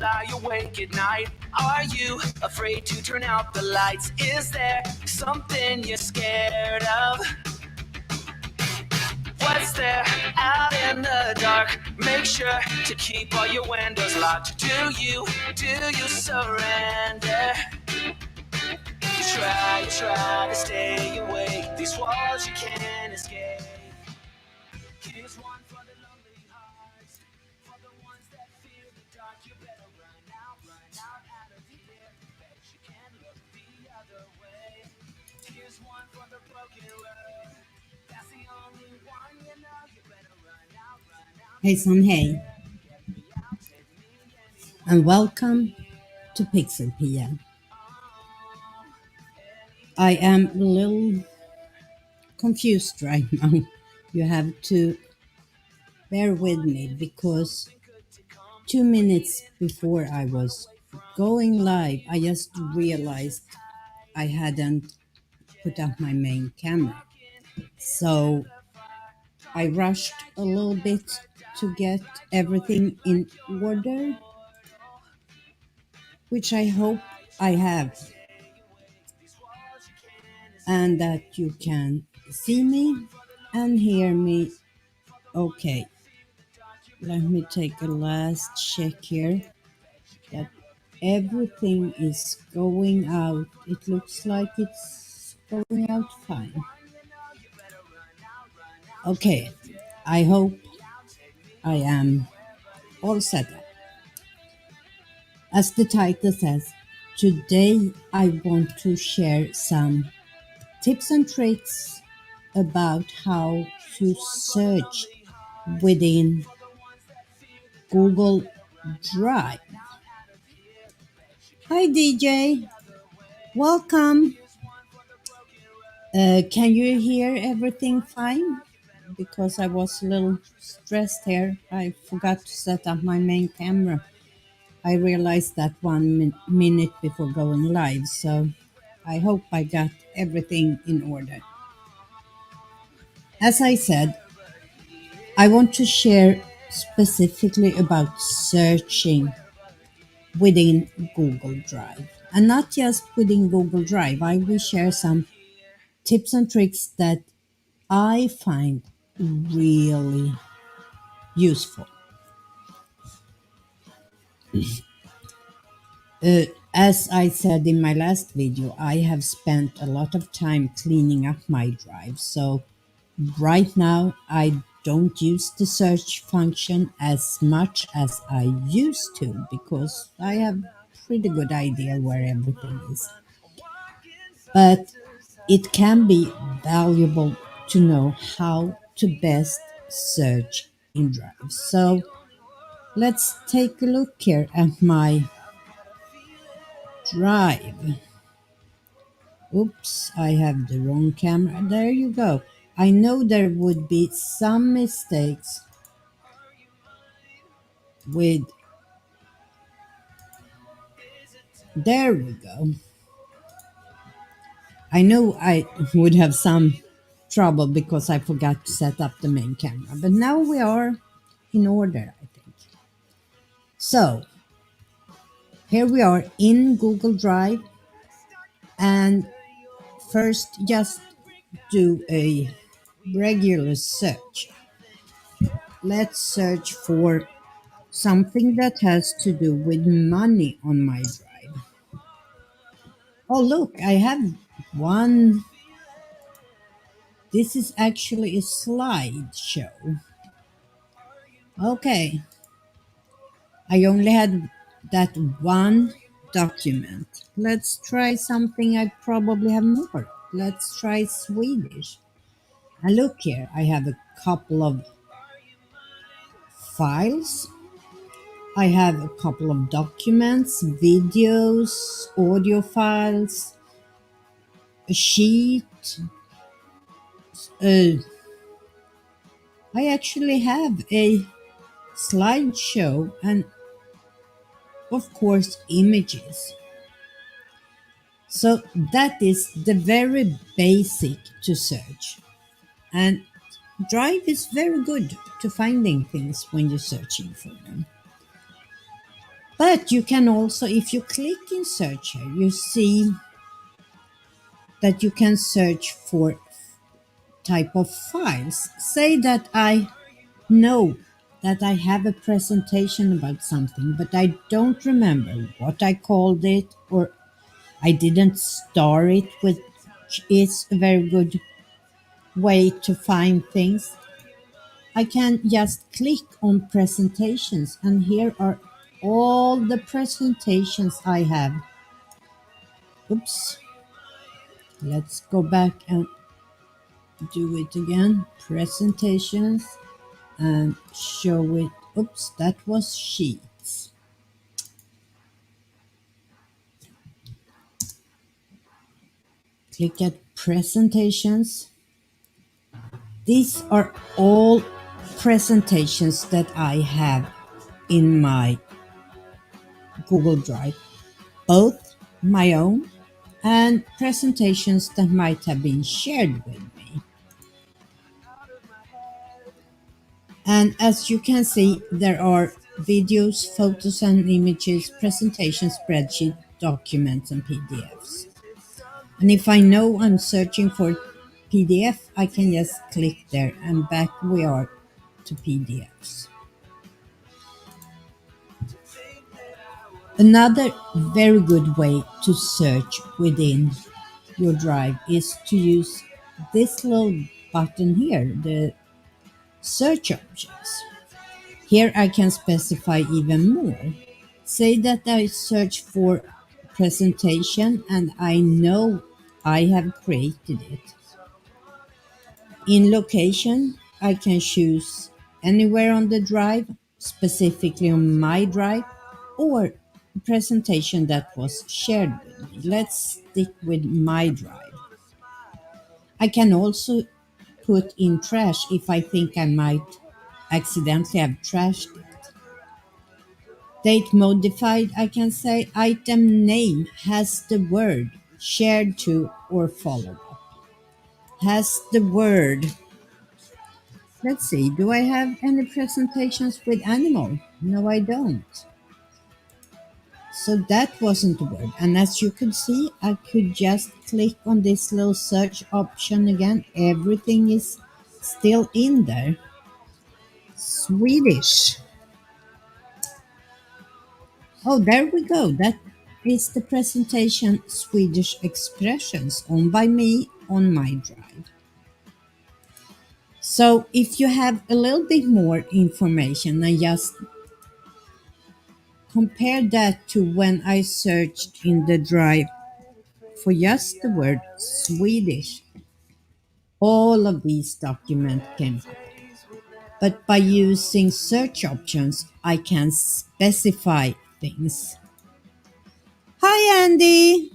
lie awake at night? Are you afraid to turn out the lights? Is there something you're scared of? What's there out in the dark? Make sure to keep all your windows locked. Do you surrender? You try to stay awake. These walls you can't escape. Here's one for the lonely hearts, for the ones that fear the dark. You better run out of here. Bet you can't look the other way. Here's one for the broken road. That's the only one you know. You better run out. Hejsan hej, and welcome to PixelPia. I am a little confused right now. You have to bear with me because 2 minutes before I was going live, I just realized I hadn't put up my main camera. So I rushed a little bit to get everything in order, which I hope I have, and that you can see me and hear me. Okay, let me take a last check here that everything is going out. It looks like it's going out fine. Okay, I hope I am all set up. As the title says, today I want to share some tips and tricks about how to search within Google Drive. Hi DJ, welcome. Can you hear everything fine? Because I was a little stressed here. I forgot to set up my main camera. I realized that 1 minute before going live, so I hope I got everything in order. As I said, I want to share specifically about searching within Google Drive. And not just within Google Drive, I will share some tips and tricks that I find really useful. As I said in my last video, I have spent a lot of time cleaning up my drive. So right now, I don't use the search function as much as I used to because I have pretty good idea where everything is. But it can be valuable to know how to best search in Drive. So let's take a look here at my Drive. Oops, I have the wrong camera. There you go. I know there would be some mistakes with, there we go. I know I would have some trouble because I forgot to set up the main camera, but now we are in order, I think. So here we are in Google Drive, and first just do a regular search. Let's search for something that has to do with money on my Drive. Oh look, I have one. This is actually a slideshow. Okay, I only had that one document. Let's try something I probably have more. Let's try Swedish. And look here, I have a couple of files. I have a couple of documents, videos, audio files, a sheet. I actually have a slideshow and, of course, images. So that is the very basic to search. And Drive is very good to finding things when you're searching for them. But you can also, if you click in search here, you see that you can search for type of files. Say that I know that I have a presentation about something, but I don't remember what I called it or I didn't star it, which is a very good way to find things. I can just click on presentations, and here are all the presentations I have. Oops, let's go back and do it again. Presentations and show it. Oops, that was sheets. Click at presentations. These are all presentations that I have in my Google Drive, both my own and presentations that might have been shared with me. And as you can see, there are videos, photos and images, presentation spreadsheet, documents, and PDFs. And if I know I'm searching for PDF, I can just click there and back we are to PDFs. Another very good way to search within your drive is to use this little button here, the search options. Here I can specify even more. Say that I search for presentation and I know I have created it. In location, I can choose anywhere on the drive, specifically on my drive, or a presentation that was shared with me. Let's stick with my drive. I can also put in trash if I think I might accidentally have trashed it. Date modified, I can say item name has the word shared to or followed up. Has the word. Let's see, do I have any presentations with animal? No, I don't. So that wasn't the word. And as you could see, I could just click on this little search option again. Everything is still in there. Swedish. Oh, there we go. That is the presentation Swedish expressions owned by me on my drive. So if you have a little bit more information and just compare that to when I searched in the drive for just the word Swedish, all of these documents came up. But by using search options, I can specify things. Hi, Andy.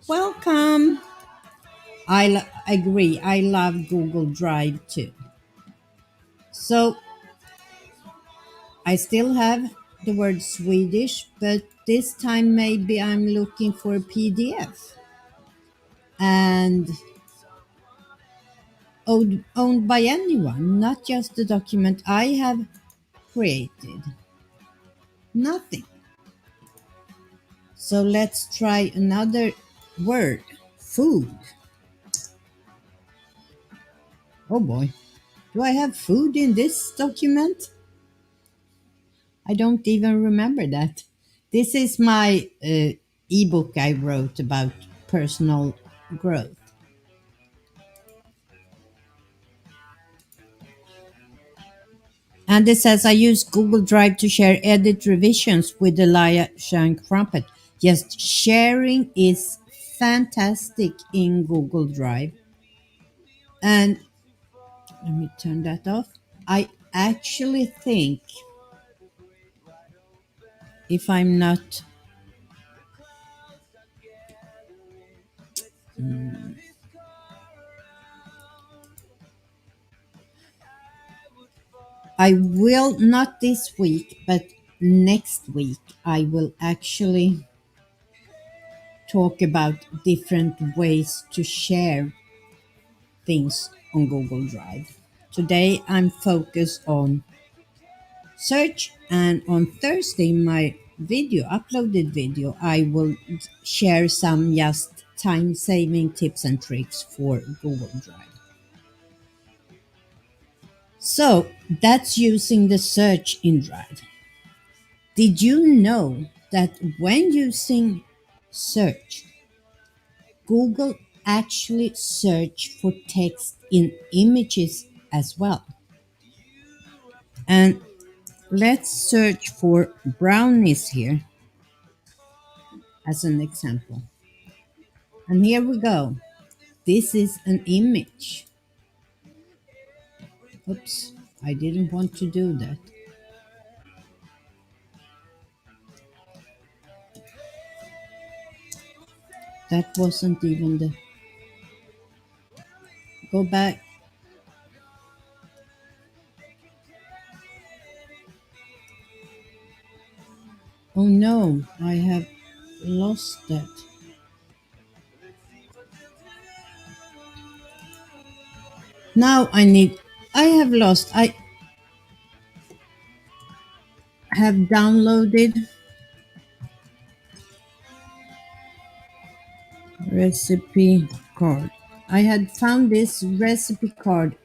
Welcome. Agree. I love Google Drive too. So I still have the word Swedish, but this time maybe I'm looking for a PDF and owned by anyone, not just the document I have created. Nothing. So let's try another word. Food. Oh boy. Do I have food in this document? I don't even remember that. This is my ebook I wrote about personal growth. And it says I use Google Drive to share edit revisions with Elia Shank Crumpet. Yes, sharing is fantastic in Google Drive. And let me turn that off. I actually think if I'm not I will not this week, but next week I will actually talk about different ways to share things on Google Drive. Today I'm focused on search, and on Thursday my video, uploaded video, I will share some just time saving tips and tricks for Google Drive. So that's using the search in Drive. Did you know that when using search, Google actually search for text in images as well? And let's search for brownies here as an example. And here we go. This is an image. Oops, I didn't want to do that. That wasn't even the. Go back. Oh no, I have lost that. Now I have lost. I have downloaded recipe card. I had found this recipe card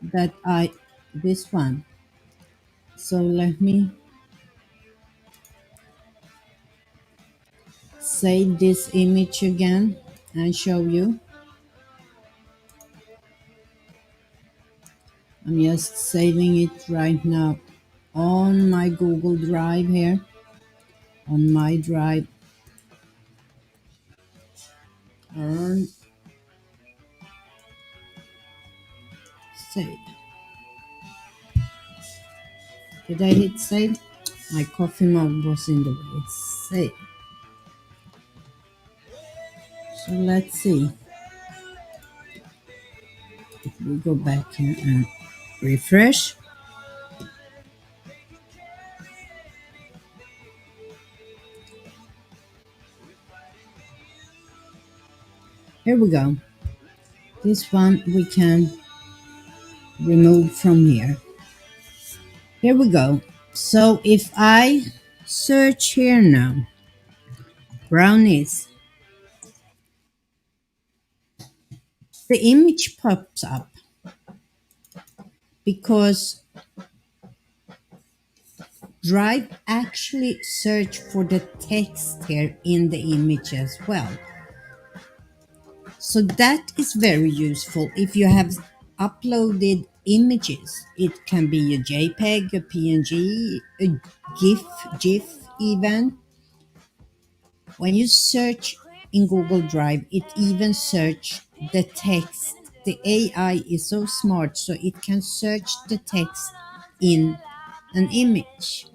this one. So let me save this image again and show you. I'm just saving it right now on my Google Drive here. On my drive. And save. Did I hit save? My coffee mug was in the way. Save. So let's see. If we go back here and refresh. Here we go. This one we can remove from here. Here we go. So if I search here now, brownies, the image pops up because Drive actually search for the text here in the image as well. So that is very useful if you have uploaded images. It can be a JPEG, a PNG, a GIF even. When you search in Google Drive, it even search the text. The AI is so smart, so it can search the text in an image.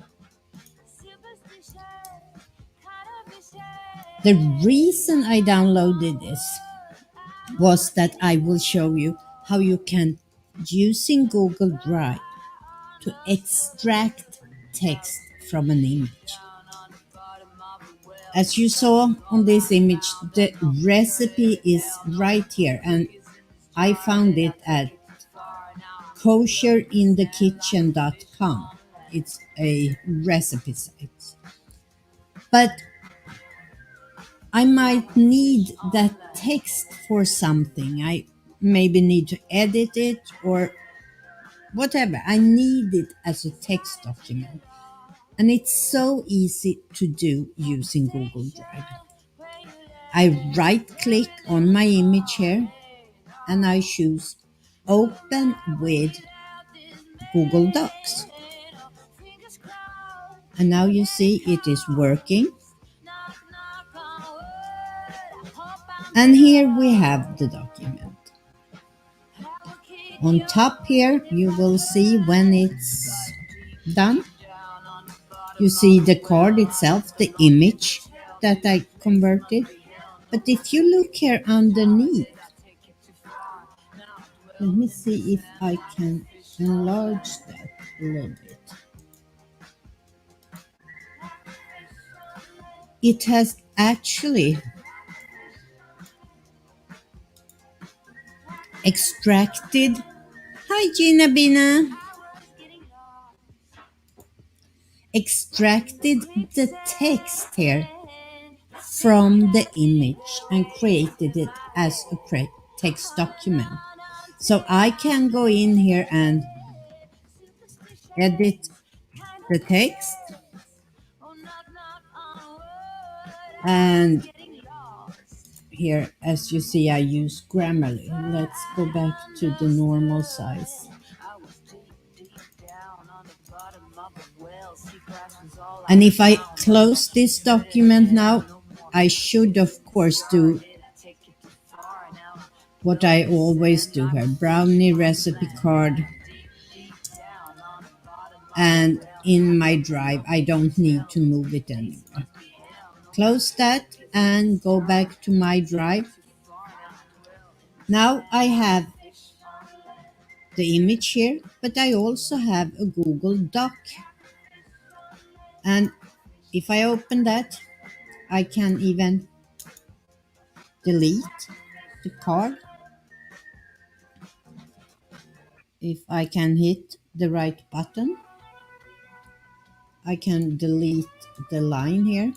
The reason I downloaded this was that I will show you how you can, using Google Drive, to extract text from an image. As you saw on this image, the recipe is right here, and I found it at kosherinthekitchen.com. It's a recipe site. But I might need that text for something. I maybe need to edit it or whatever. I need it as a text document. And it's so easy to do using Google Drive. I right click on my image here and I choose Open with Google Docs. And now you see it is working. And here we have the document. On top here, you will see when it's done. You see the card itself, the image that I converted. But if you look here underneath, let me see if I can enlarge that a little bit. It has actually extracted. Hi, Gina Bina. extracted the text here from the image and created it as a text document. So I can go in here and edit the text, and here, as you see, I use Grammarly. Let's go back to the normal size. And if I close this document now, I should of course do what I always do here, brownie recipe card, and in my drive I don't need to move it anymore. Close that and go back to my drive. Now I have the image here, but I also have a Google Doc, and if I open that I can even delete the card if I can hit the right button. I can delete the line here,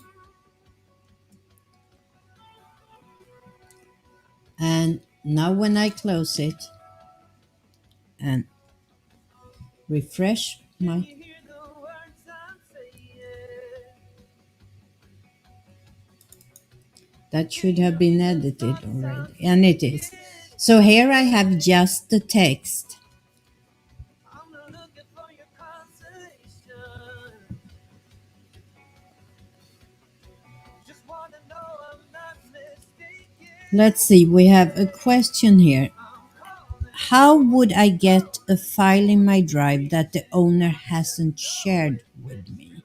and now when I close it and refresh my, that should have been edited already, and it is. So here I have just the text. Let's see, we have a question here. How would I get a file in my drive that the owner hasn't shared with me?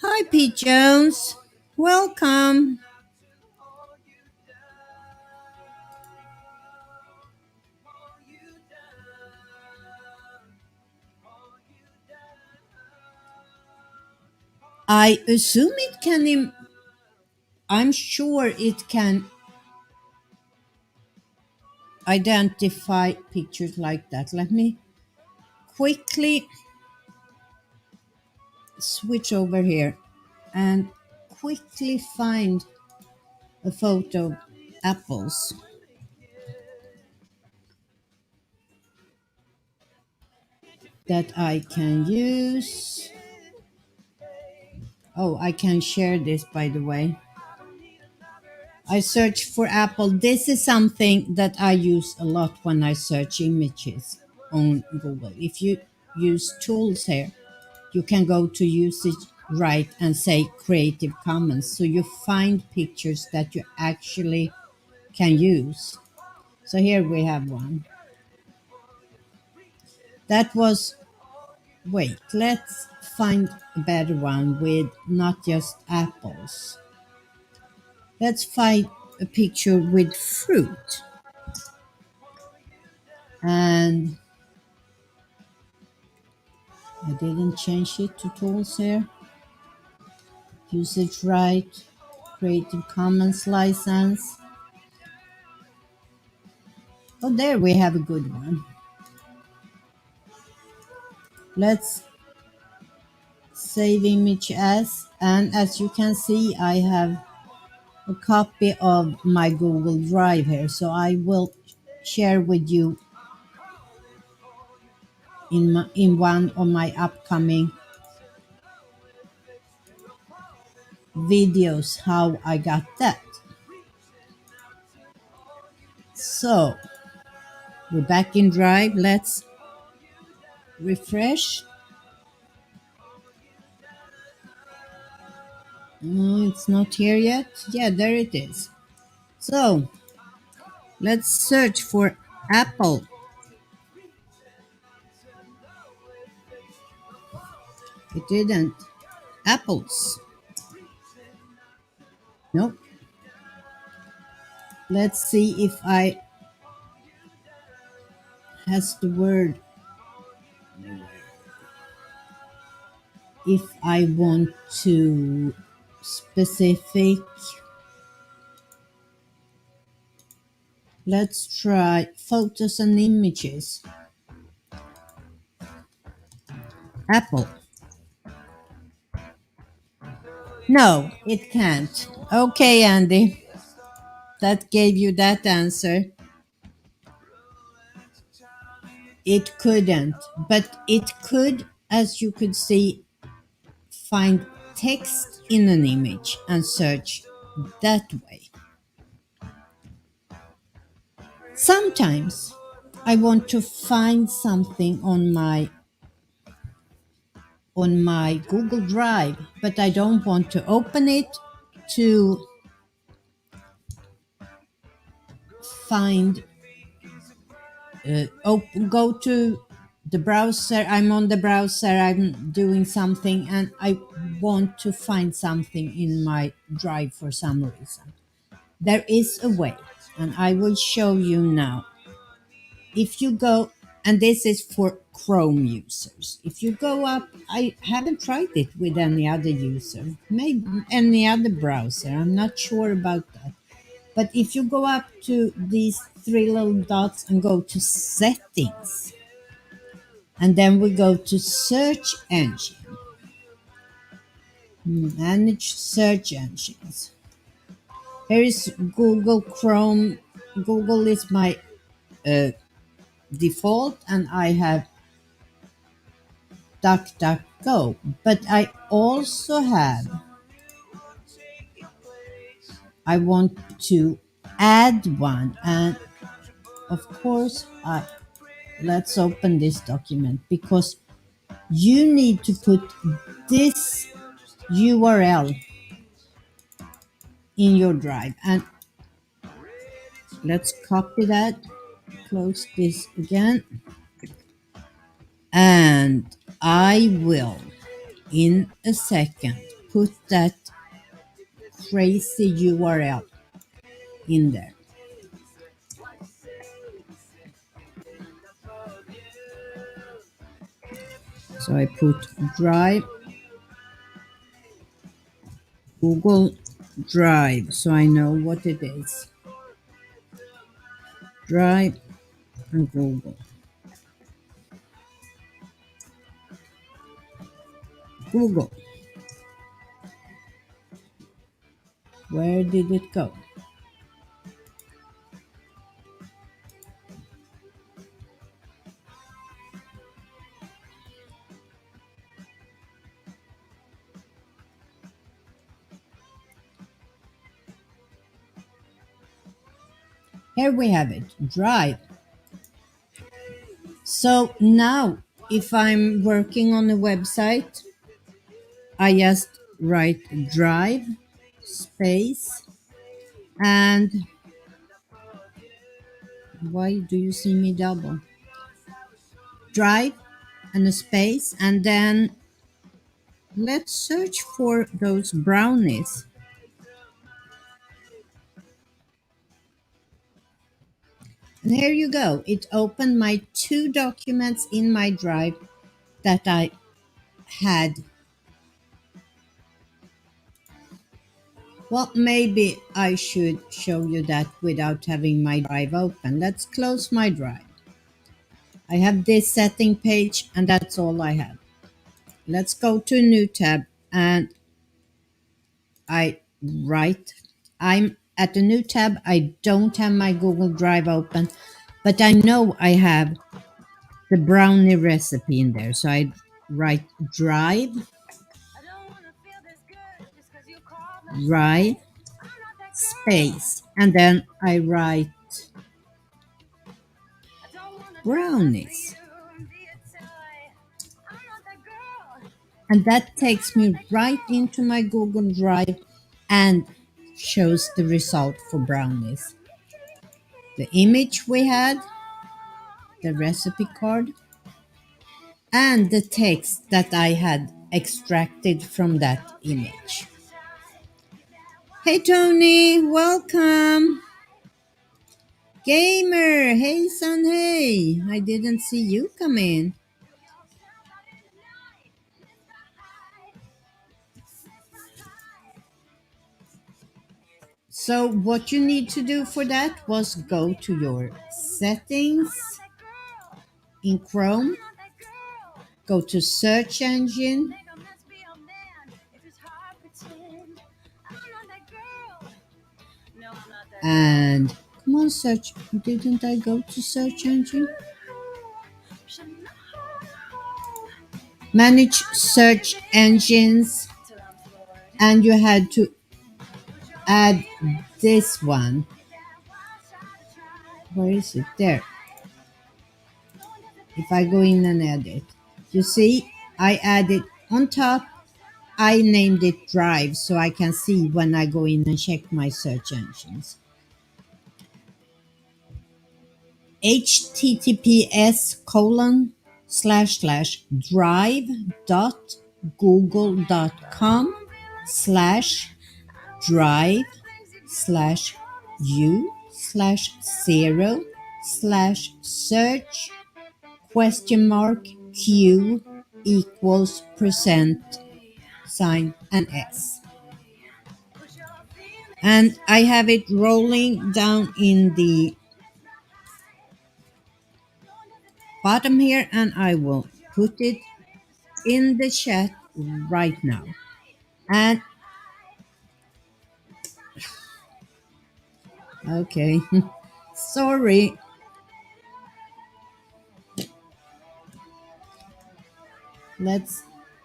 Hi, Pete Jones. Welcome. I assume it can, I'm sure it can identify pictures like that. Let me quickly switch over here and quickly find a photo of apples that I can use. Oh, I can share this, by the way. I search for apple. This is something that I use a lot when I search images on Google. If you use tools here, you can go to usage right and say Creative Commons. So you find pictures that you actually can use. So here we have one. That was, wait, let's find a better one with not just apples. Let's find a picture with fruit. And I didn't change it to tools here. Usage right, Creative Commons license. Oh, there we have a good one. Let's save image as, and as you can see, I have a copy of my Google Drive here, so I will share with you in one of my upcoming videos how I got that. So we're back in Drive. Let's refresh. No, it's not here yet. Yeah, there it is. So let's search for apple. It didn't. Apples. Nope. Let's see if I has the word. If I want to specific, let's try photos and images. Apple. No, it can't. Okay, Andy, that gave you that answer. It couldn't, but it could, as you could see, find text in an image and search that way. Sometimes I want to find something on my Google Drive, but I don't want to open it to find go to the browser. I'm on the browser, I'm doing something, and I want to find something in my drive for some reason. There is a way, and I will show you now. If you go, and this is for Chrome users, if you go up, I haven't tried it with any other user, maybe any other browser, I'm not sure about that. But if you go up to these three little dots and go to settings, and then we go to search engine, manage search engines. Here is Google Chrome. Google is my uh, default, and I have DuckDuckGo. But I also have, I want to add one, and of course, let's open this document because you need to put this URL in your drive. And let's copy that, close this again, and I will in a second put that crazy URL in there. So I put drive, Google Drive, so I know what it is. Drive and Google. Google. Where did it go? Here we have it, Drive. So now, if I'm working on a website, I just write Drive space, and why do you see me double? Drive and a space, and then let's search for those brownies. And here you go. It opened my two documents in my drive that I had. Well, maybe I should show you that without having my drive open. Let's close my drive. I have this setting page, and that's all I have. Let's go to a new tab, and I write. I'm at a new tab. I don't have my Google Drive open, but I know I have the brownie recipe in there. So I write drive, drive, space, and then I write brownies. And that takes me right into my Google Drive and shows the result for brownies. The image we had, the recipe card, and the text that I had extracted from that image. Hey Tony, welcome. Gamer, hey son, hey. I didn't see you come in. So what you need to do for that was go to your settings in Chrome, go to search engine, And come on, search. Didn't I go to search engine? Manage search engines, and you had to add this one. Where is it? There. If I go in and edit, you see, I added on top. I named it Drive so I can see when I go in and check my search engines. https://drive.google.com/drive/u/search ? Q equals % and S. And I have it rolling down in the bottom here, and I will put it in the chat right now. And okay, sorry. Let's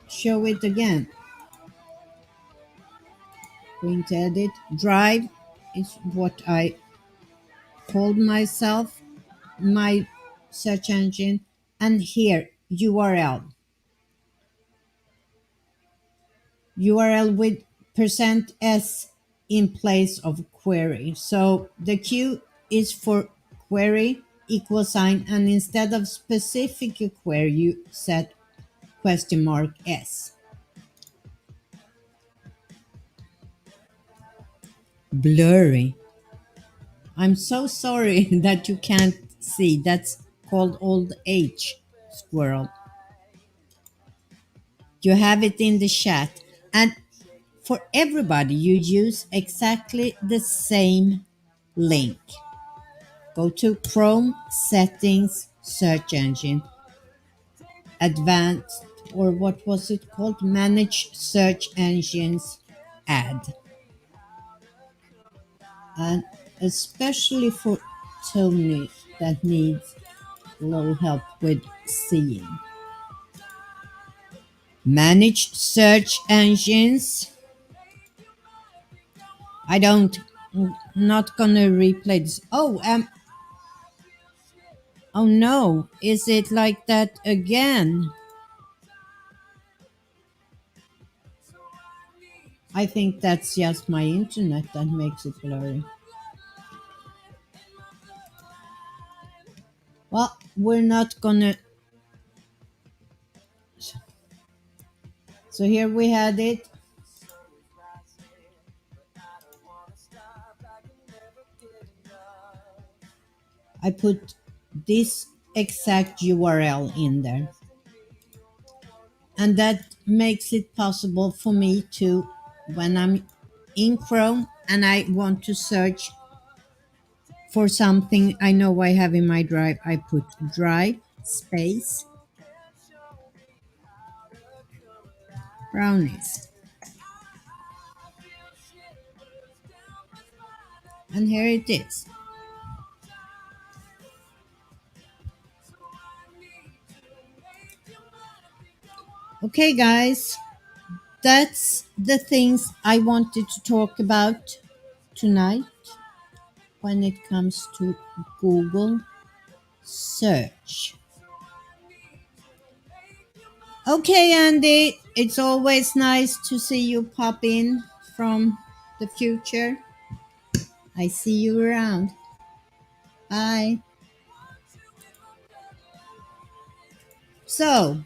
show it again. Going to edit. Drive is what I called myself, my search engine. And here, URL with %s in place of query. So the Q is for query =, and instead of specific query, you set $S. Blurry. I'm so sorry that you can't see. That's called old age, squirrel. You have it in the chat. And for everybody, you use exactly the same link. Go to Chrome settings, search engine, advanced, or what was it called? Manage search engines, add. And especially for Tony that needs a little help with seeing. Manage search engines. Not gonna replay this. Oh no, is it like that again? I think that's just my internet that makes it blurry. Well, we're not gonna. So here we had it. I put this exact URL in there. And that makes it possible for me to, when I'm in Chrome and I want to search for something I know I have in my drive, I put drive space brownies. And here it is. Okay, guys, that's the things I wanted to talk about tonight when it comes to Google search. Okay, Andy, it's always nice to see you pop in from the future. I see you around. Bye. So,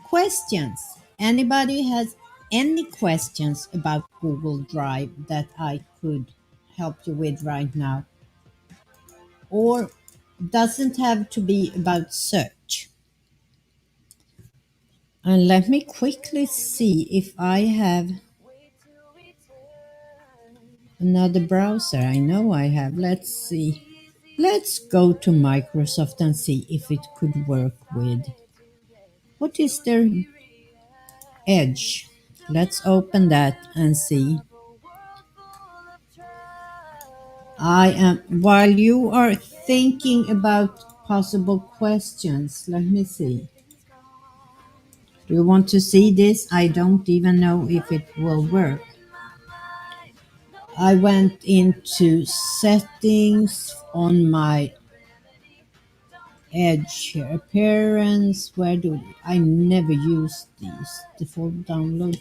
questions. Anybody has any questions about Google Drive that I could help you with right now? Or doesn't have to be about search. And let me quickly see if I have another browser. I know I have. Let's see. Let's go to Microsoft and see if it could work with. What is their Edge? Let's open that and see. I am, while you are thinking about possible questions, let me see. Do you want to see this? I don't even know if it will work. I went into settings on my Edge here. Appearance, where do I never use these default download?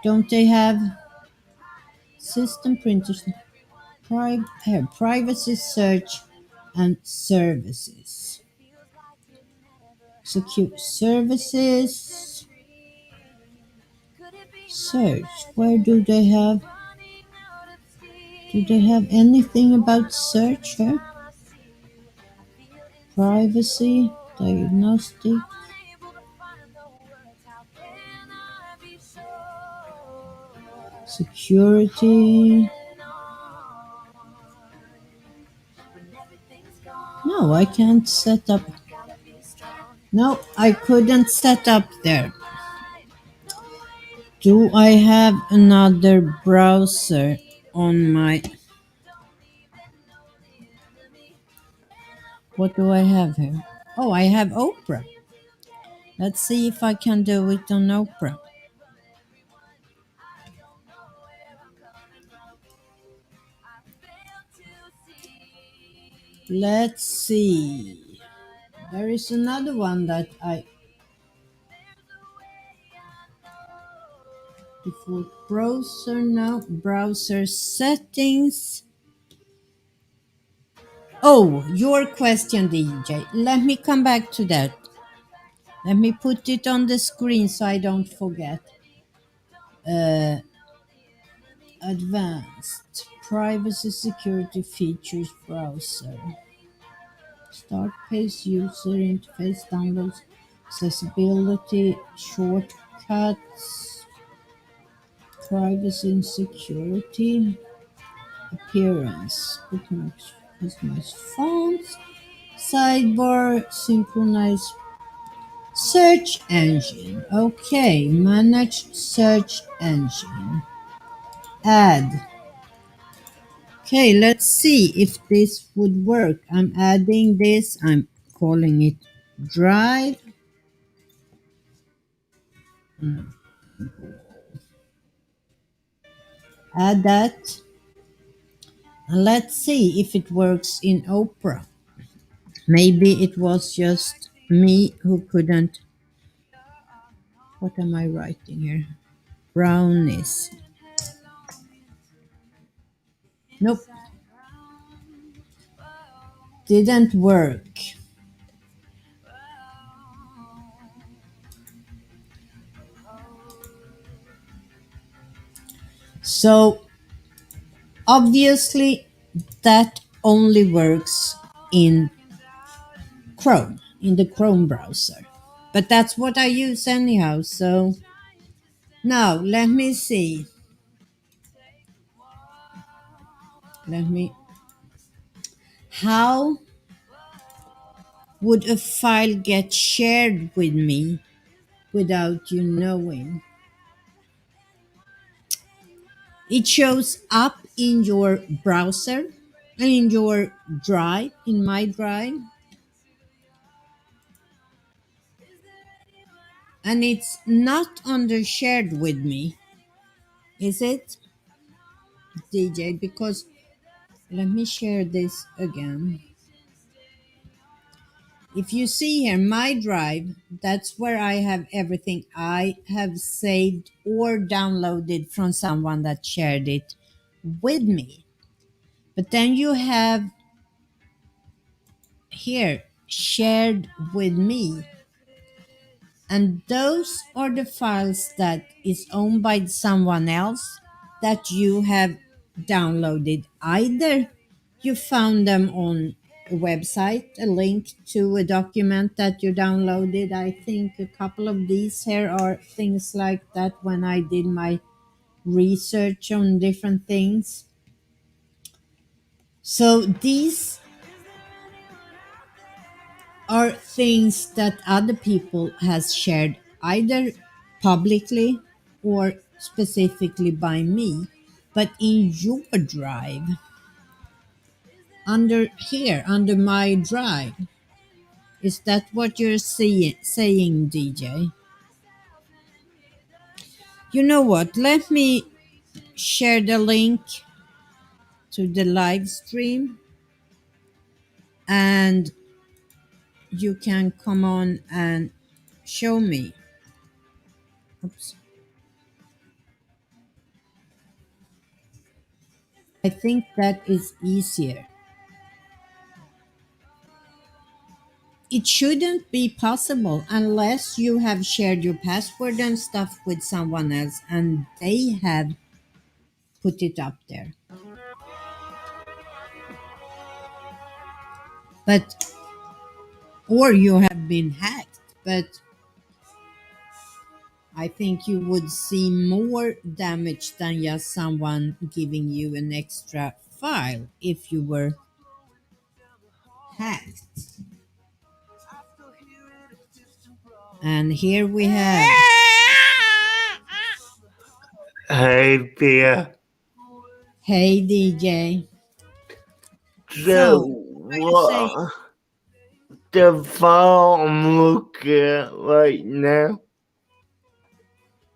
Don't they have system printers? Privacy search and services. Secure services. Search. Where do they have? Do they have anything about search here? Privacy, diagnostic, security. No, I can't set up. No, I couldn't set up there. Do I have another browser on my... What do I have here? Oh, I have Opera. Let's see if I can do it on Opera. Let's see. There is another one that I... Default browser now. Browser settings. Oh, your question, DJ. Let me come back to that. Let me put it on the screen so I don't forget. Advanced privacy security features browser. Start page, user interface, downloads, accessibility, shortcuts, privacy and security, appearance, bookmarks, customize fonts, sidebar, synchronize search engine. Okay, manage search engine. Add. Okay, let's see if this would work. I'm adding this. I'm calling it Drive. Add that. And let's see if it works in Opera. Maybe it was just me who couldn't. What am I writing here? Brownies. Nope. Didn't work. So obviously that only works in Chrome, in the Chrome browser. But that's what I use anyhow. So now let me see. How would a file get shared with me without you knowing? It shows up in your browser, in your drive, in my drive, and it's not under shared with me, is it, DJ? Because let me share this again. If you see here, my drive, that's where I have everything I have saved or downloaded from someone that shared it with me. But then you have here, shared with me. And those are the files that is owned by someone else that you have downloaded. Either you found them on a website, a link to a document that you downloaded. I think a couple of these here are things like that when I did my research on different things. So these are things that other people has shared either publicly or specifically by me. But in your drive, under here, under my drive. Is that what you're saying, DJ? You know what? Let me share the link to the live stream and you can come on and show me. Oops. I think that is easier. It shouldn't be possible unless you have shared your password and stuff with someone else and they have put it up there. But, or you have been hacked, but I think you would see more damage than just someone giving you an extra file if you were hacked. And here we have. Hey, Pia. Hey, DJ. So, So, what you say? the file I'm looking at right now,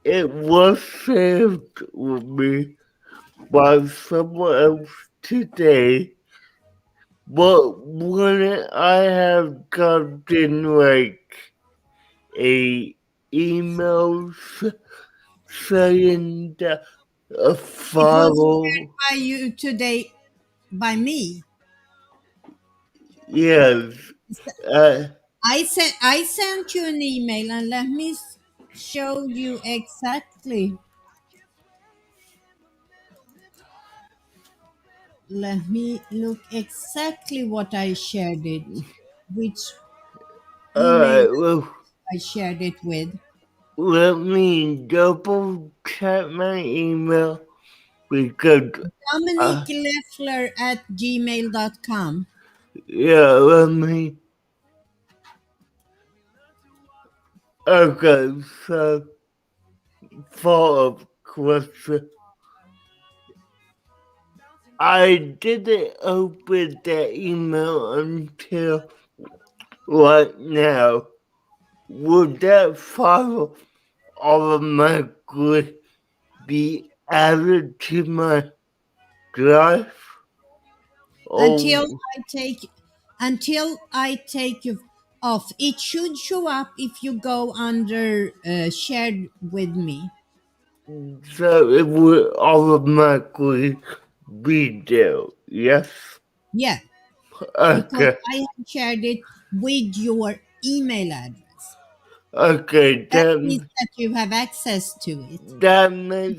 it was saved with me by someone else today, but when I have gotten like a email saying that a It was file, shared by you today by me. yes, uh, I sent you an email and let me show you exactly. Let me look exactly what I shared it, which email well, I shared it with. let me double check my email because Dominic uh, Leffler at gmail.com. yeah, let me. Okay, so follow-up question. I didn't open that email until right now. Would that file automatically be added to my drive? Until Oh, I take until I take you off. It should show up if you go under shared with me. so it would automatically be there, yes? Yeah, because Okay, I have shared it with your email address. okay, That means that you have access to it. that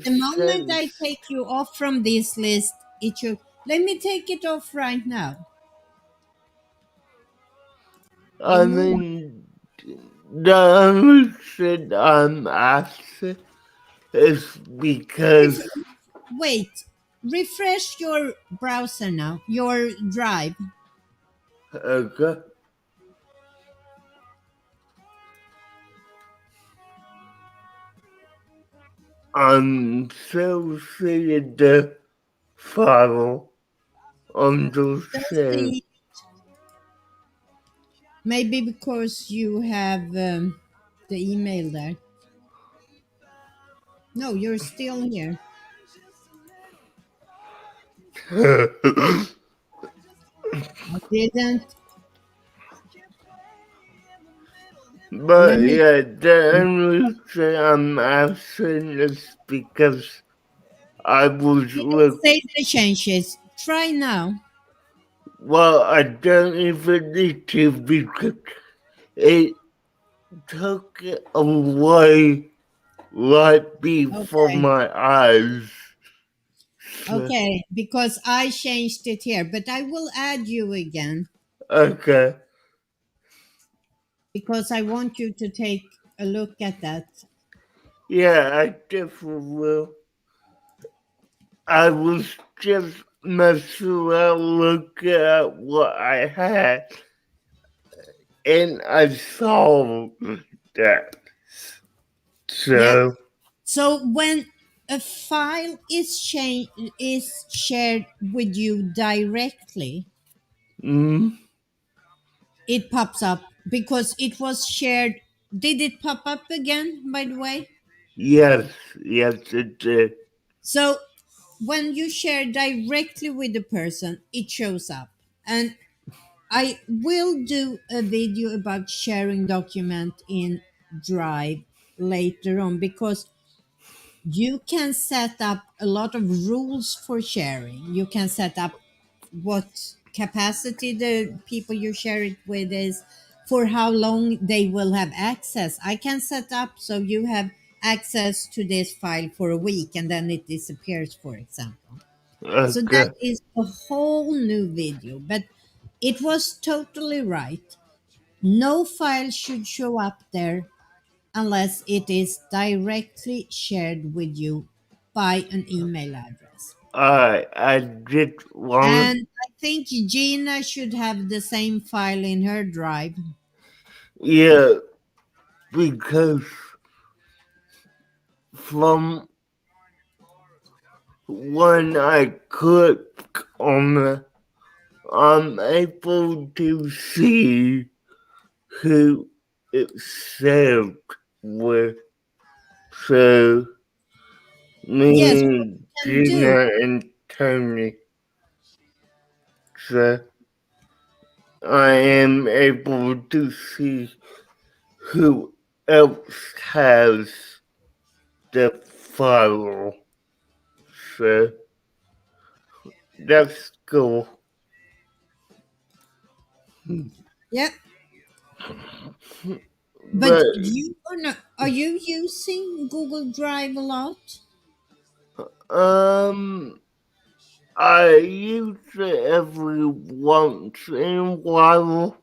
The makes moment sense. I take you off from this list, it should. Let me take it off right now. I Remove. mean, the only reason I'm asking is because, Ref- Wait. Refresh your browser now. Your drive. okay, I'm still seeing the file on the Just same. see. Maybe because you have the email there. No, you're still here. I didn't. Let But me. yeah, the only reason I'm asking is because I was Didn't look. save the changes. Try now. Well, I don't even need to because it took it away right before Okay. my eyes. So, Okay, because I changed it here, but I will add you again okay. because I want you to take a look at that. Yeah, I definitely will. I was just messing around looking at what I had, and I saw that. Yeah. So, So when a file is shared with you directly, Mm, It pops up because it was shared. Did it pop up again, by the way? yes, yes, it did. So when you share directly with the person, it shows up. And I will do a video about sharing document in Drive later on because you can set up a lot of rules for sharing. You can set up what capacity the people you share it with is, for how long they will have access. I can set up so you have access to this file for a week and then it disappears, for example. So that Okay. is a whole new video, but it was totally right. No file should show up there unless it is directly shared with you by an email address. I did want, And I think Gina should have the same file in her drive. yeah, because from when I click on it, I'm able to see who it's saved with. So, Yes, what me, you can do. Gina, and Tony. So, I am able to see who else has the file. So, that's cool. Yeah, but But, you are not. Are you using Google Drive a lot? um, I use it every once in a while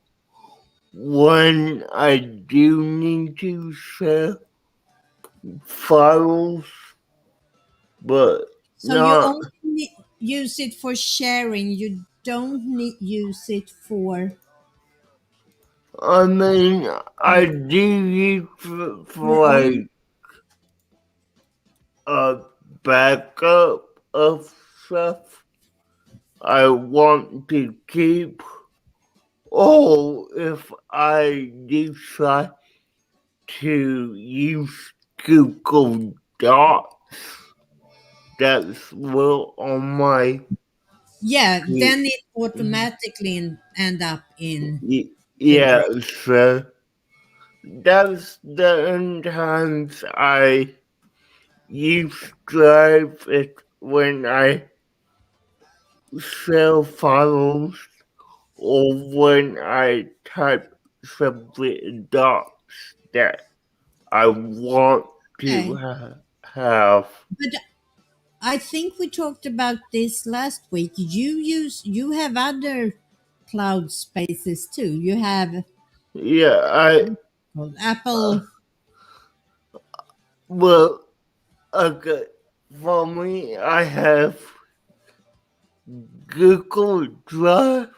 when I do need to share files, but So you not. only use it for sharing. You don't use it for I mean, I do use it your for own. like a backup of stuff I want to keep, or if I decide to use Google Docs, that's well on my. Yeah, then it automatically end up in the Yeah, drive. so that's the only times I use Drive it when I sell files or when I type separate docs that I want to Okay, have. but I think we talked about this last week. You have other cloud spaces too. You have Yeah, called uh, Apple. well, okay, for me, I have Google Drive,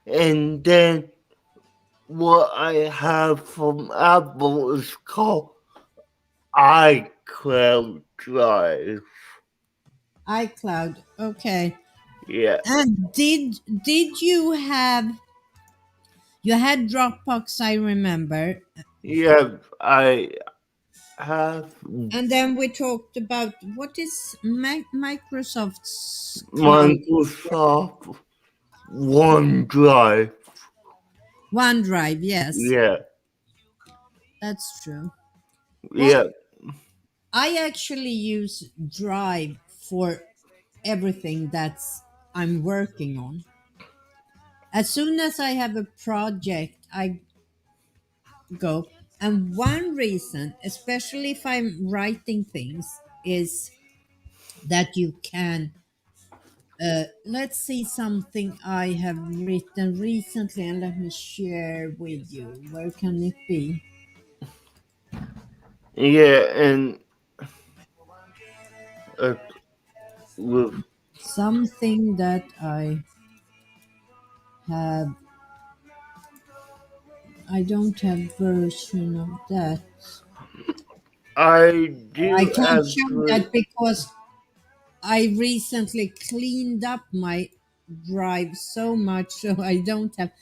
and then what I have from Apple is called iCloud Drive. iCloud. Okay. Yeah, And did you have you had Dropbox, I remember. yeah, I have And then we talked about what is Microsoft's cloud? Microsoft OneDrive. OneDrive, yes. Yeah, That's true. Well, yeah, I actually use Drive for everything that's I'm working on. As soon as I have a project, I go. And one reason, especially if I'm writing things, is that you can. Let's see something I have written recently, and let me share with you. Where can it be? yeah, and uh, with Something that I have. I don't have version of that. I I do can't show actually. that because I recently cleaned up my Drive so much, so I don't have.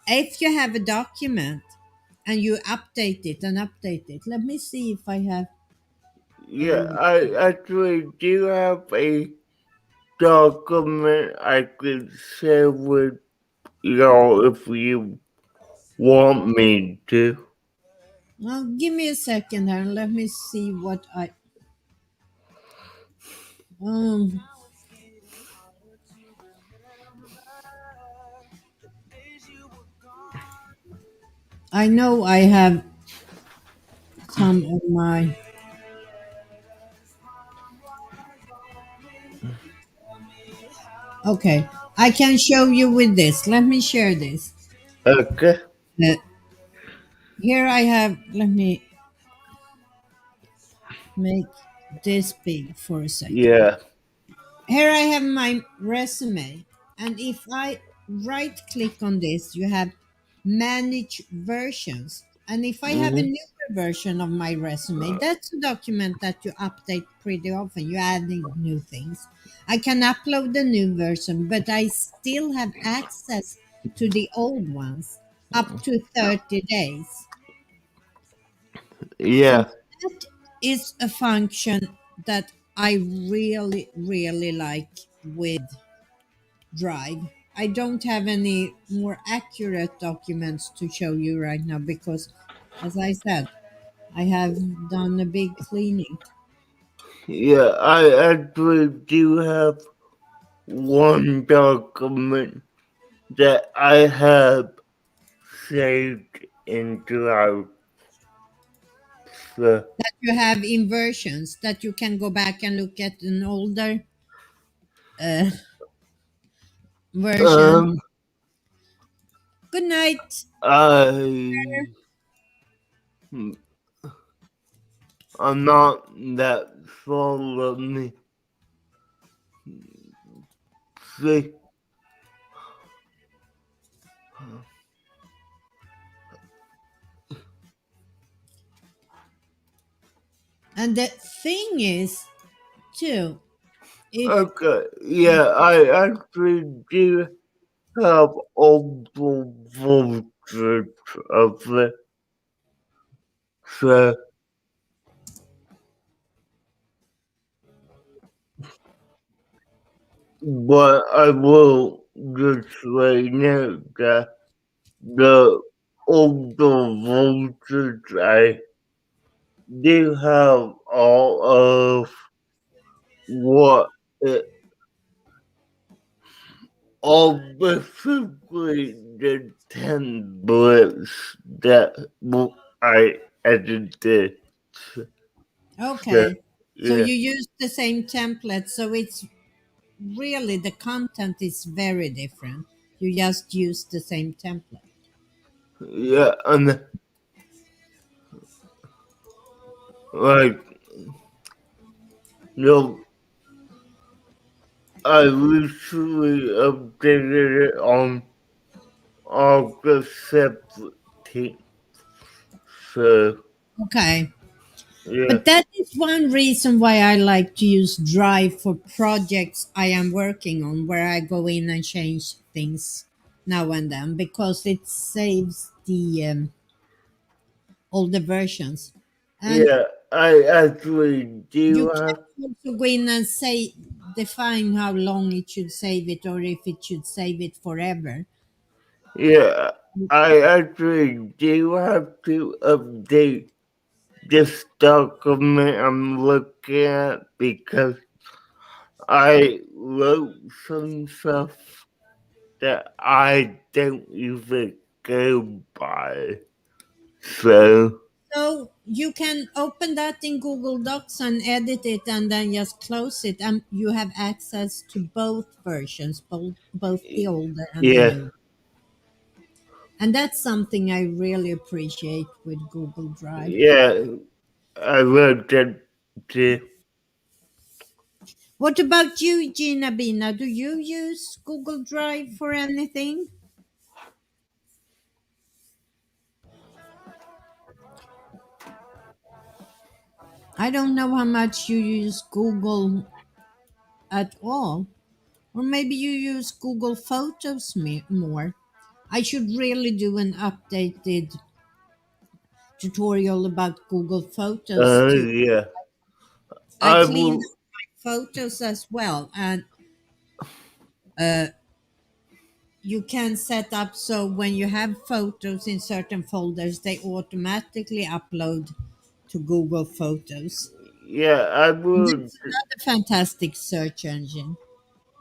If you have a document and you update it, let me see if I have Yeah, a. I actually do have a document I could share with y'all if you want me to. Well, give me a second here and let me see what I. Um, I know I have some of my. Okay, I can show you with this. Let me share this. Okay. Uh, Here I have. Let me make this big for a second. Yeah. Here I have my resume, and if I right click on this, you have manage versions. And if I have a Hmm. newer version of my resume, that's a document that you update pretty often. You're adding new things. I can upload the new version, but I still have access to the old ones up to 30 days. So Yeah. that is a function that I really, really like with Drive. I don't have any more accurate documents to show you right now because, as I said, I have done a big cleaning. Yeah, I actually do have one document that I have saved into our uh, That you have inversions that you can go back and look at an older uh, version. um Good night. I I'm not that sure. Let me see. And the thing is, too, if Okay, yeah, I actually do have multiple voltage of it, so but I will just let you know that the older voltage I do have all of what it all basically the 10 blips that I edited. So, okay, so yeah, you use the same template, so it's really the content is very different. You just use the same template. yeah, and like, you know, I recently updated it on August 17th. So, Okay. yeah, But that is one reason why I like to use Drive for projects I am working on, where I go in and change things now and then, because it saves the older versions. And yeah, I actually you do have, can also go in and say, define how long it should save it or if it should save it forever. yeah, I actually do have to update this document I'm looking at because I wrote some stuff that I don't even go by. So, So you can open that in Google Docs and edit it and then just close it, and you have access to both versions, both the older and the yeah, new. And that's something I really appreciate with Google Drive. yeah, I wrote that too. What about you, Gina Bina? Do you use Google Drive for anything? I don't know how much you use Google at all. Or maybe you use Google Photos more. I should really do an updated tutorial about Google Photos too. Yeah. I I cleaned will. up my photos as well, and uh, you can set up so when you have photos in certain folders, they automatically upload to Google Photos. Yeah, I will. That's another fantastic search engine.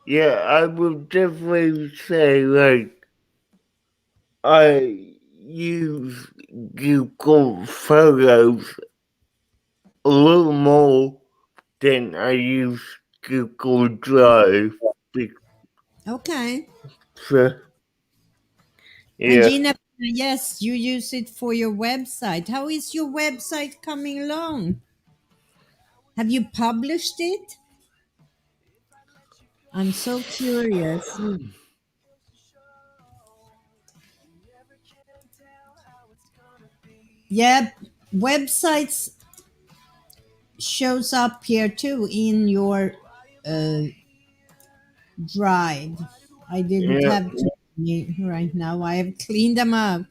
Yeah, I will definitely say like I use Google Photos a little more than I use Google Drive. Okay. So, And yeah, Gina, yes, you use it for your website. How is your website coming along? Have you published it? I'm so curious. Yeah, websites shows up here too in your uh, drive. I didn't yeah, have to right now. I have cleaned them out.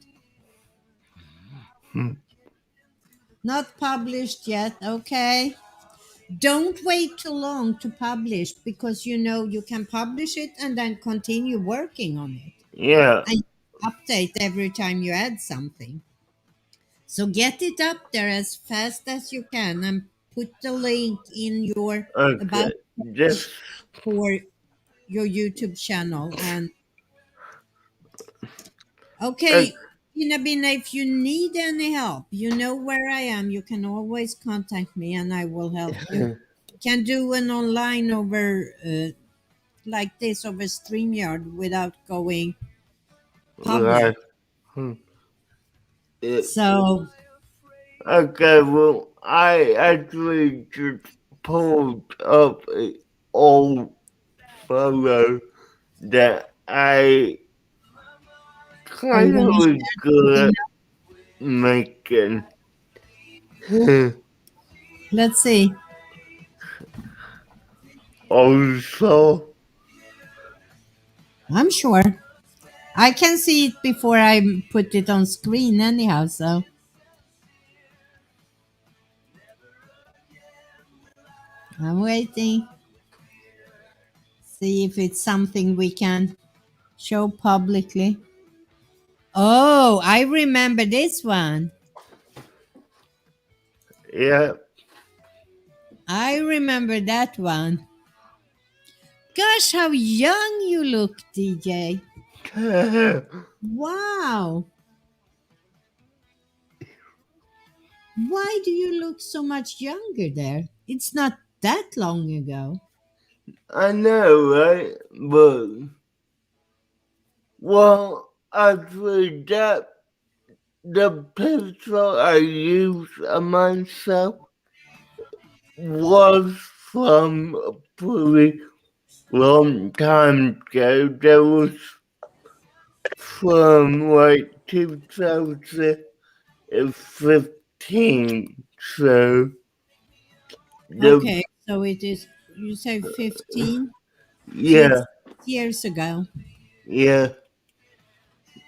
hmm, Not published yet. Okay. Don't wait too long to publish because you know you can publish it and then continue working on it yeah. and update every time you add something. So get it up there as fast as you can and put the link in your Okay, about just page for your YouTube channel. And uh, okay, Bina, if you need any help, you know where I am. You can always contact me and I will help you. Can do an online over like this over StreamYard without going public. right. Hmm, yeah. So, Okay, well, I actually just pulled up a old photo that I oh, you kind of want to was share good something? at making. Let's see. Also, I'm sure. I can see it before I put it on screen anyhow, so I'm waiting. See if it's something we can show publicly. Oh, I remember this one. yeah. I remember that one. Gosh, how young you look, DJ. Wow. Why do you look so much younger there? It's not that long ago. I know, right? But, well, actually, the picture I used of myself was from a pretty long time ago. That was from like 2015. So, the, Okay, so it is, you say 15? So yeah, it's 6 years ago. yeah.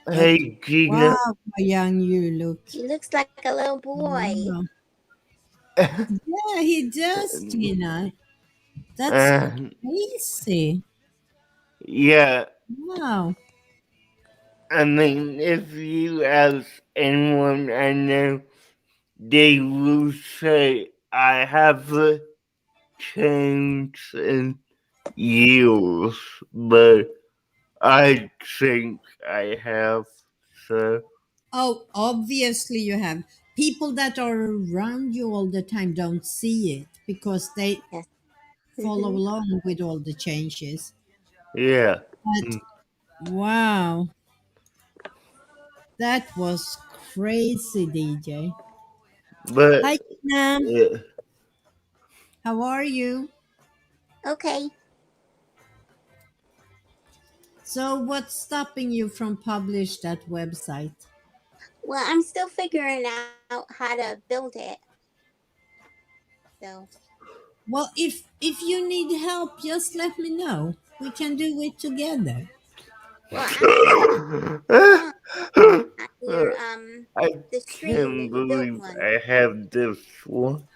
But Hey, wow, Gina. how young you look. He looks like a little boy. Wow. Yeah, he does, Tina. That's uh, crazy. yeah, Wow. I mean, if you ask anyone I know, they will say I haven't changed in years, but I think I have. So, Oh, obviously you have. People that are around you all the time don't see it because they Yes. follow Hmm. along with all the changes. yeah. But Mm, wow, that was crazy, DJ. but, Hi, Tina. yeah. How are you? Okay. So, what's stopping you from publish that website? Well, I'm still figuring out how to build it. So, Well, if you need help, just let me know. We can do it together. Well, actually, look at your I the screen. can't You built believe one. I have this one.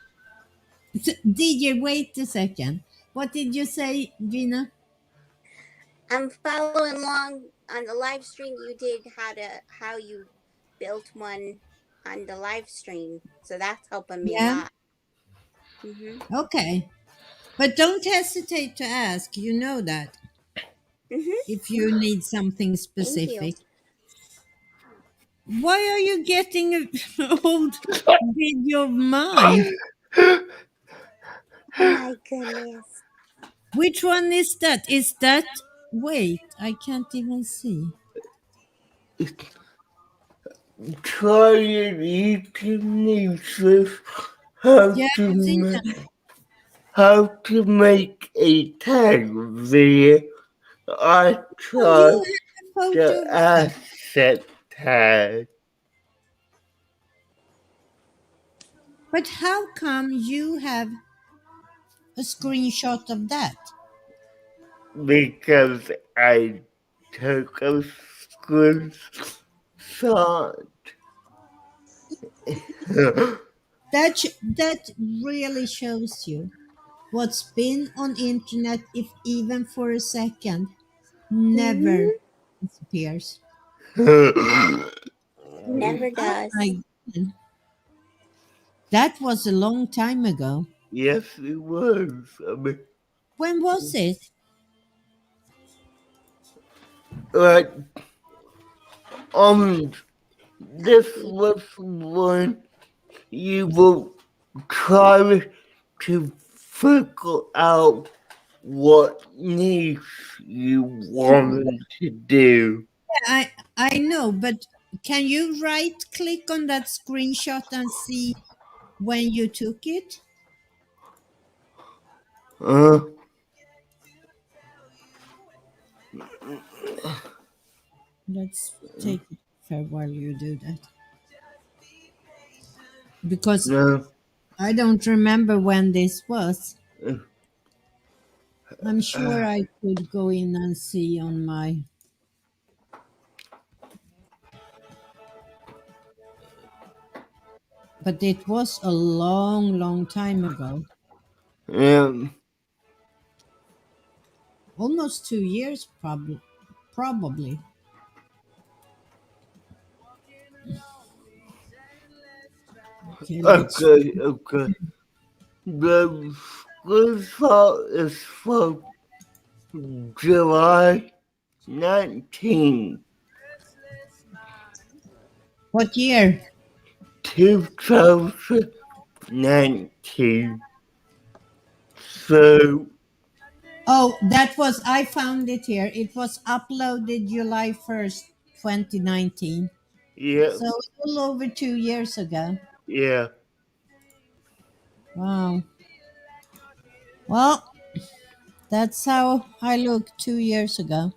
DJ, wait a second. What did you say, Gina? I'm following along on the live stream. You did how you built one on the live stream, so that's helping me a Yeah. lot. Mhm. Okay. But don't hesitate to ask. You know that Mhm. if you need something Thank you. specific. Why are you getting an old video of mine? Oh my goodness. Which one is that? Is that. Wait, I can't even see. Try it eating nieces how Yeah, to I've seen ma- that. how to make a tag video. I Oh, you tried have a the photo of that. asset tag But how come you have a screenshot of that? because I took a screenshot. That really shows you what's been on internet, if even for a second, never Mhm. disappears. Never Oh does. my god. That was a long time ago. Yes, it was. When was it? Like, um, this Happy. was one you will try to figure out what niche you wanted to do. I know, but can you right click on that screenshot and see when you took it? Uh, Let's take it for while you do that. Because no. I don't remember when this was. Uh, I'm sure I could go in and see on my. But it was a long, long time ago. um, Almost 2 years, probably. Okay, let's. okay. The screenshot is from July 19, What year? 2019. So, Oh, that was. I found it here. It was uploaded July 1st, 2019. yeah, So a little over 2 years ago. yeah, Wow. Well, that's how I looked 2 years ago.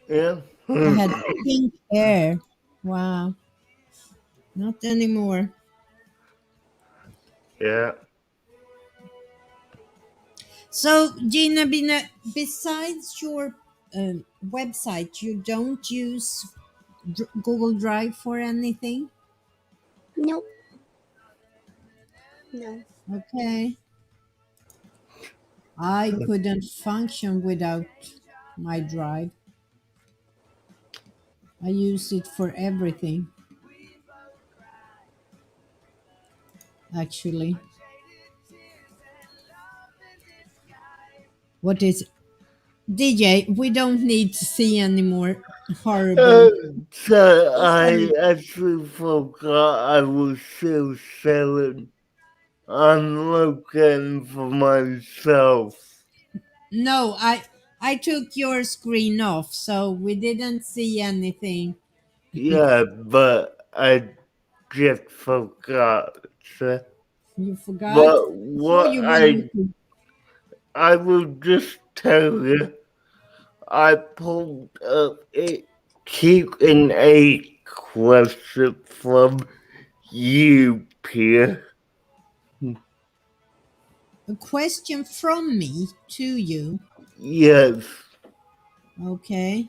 yeah. I had pink hair. Wow. Not anymore. Yeah. So, Gina, besides your website, you don't use Google Drive for anything? Nope. No. Okay. I couldn't function without my Drive. I use it for everything, actually. What is DJ? We don't need to see any more Uh, horrible. so Just a I little. actually forgot I was still selling. I'm looking for myself. No, I took your screen off, so we didn't see anything. Yeah, but I just forgot. So, You forgot? but So what you wanted to. I will just tell you, I pulled up a Q&A question from you, Pierre. A question from me to you. Yes. Okay.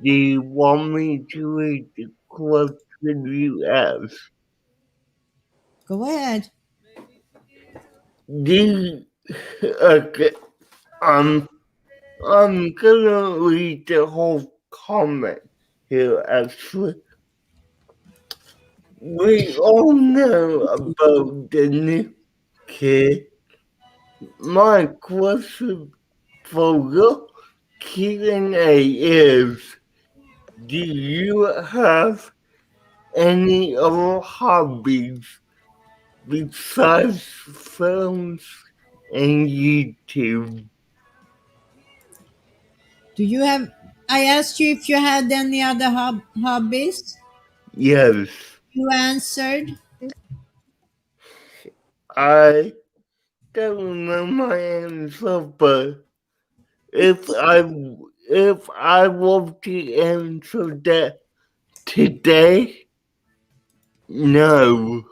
Do you want me to read the question you asked? Go ahead. Do okay. Um, I'm gonna read the whole comment here. Actually, we all know about the new kid. My question for your Q&A is: do you have any other hobbies besides films and YouTube? Do you have? I asked you if you had any other hobbies. Yes, You answered. I don't know my answer, but if I if I were to answer that today, no,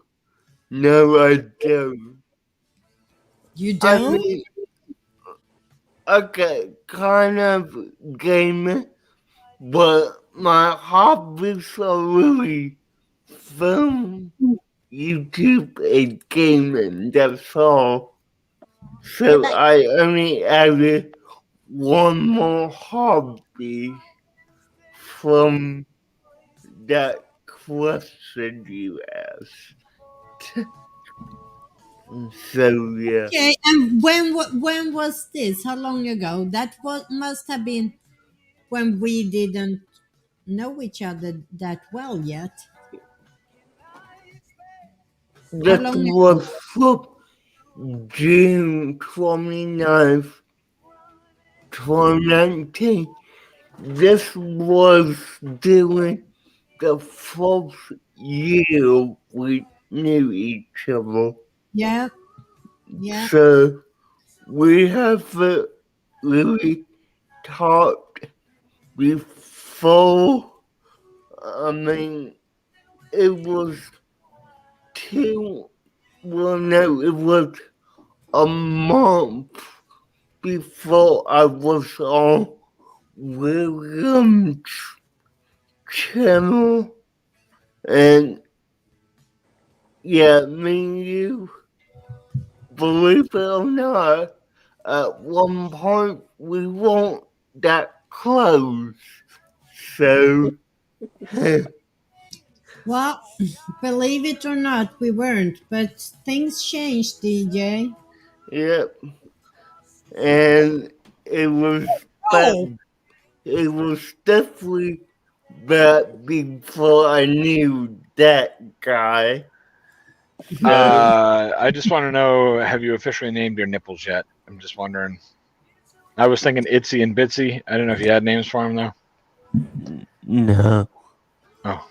no, I don't. You I don't? mean, okay, kind of gaming, but my hobbies are really film, YouTube, and gaming. That's all. Yeah, So but I only added one more hobby from that question you asked. So yeah, Okay. And when was this? How long ago? That was must have been when we didn't know each other that well yet. How that long ago? was from June 29th, 2019. This was during the first year we knew each other. Yeah. Yeah. So we haven't really talked before. I mean, it was two, well, no, it was a month before I was on William's channel. And yeah, me and you, believe it or not, at one point we weren't that close. So, Well, believe it or not, we weren't, but things changed, DJ. yeah, and it was back, Oh, it was definitely back before I knew that guy. So, I just want to know, have you officially named your nipples yet? I'm just wondering. I was thinking Itsy and Bitsy. I don't know if you had names for them though. no. Oh,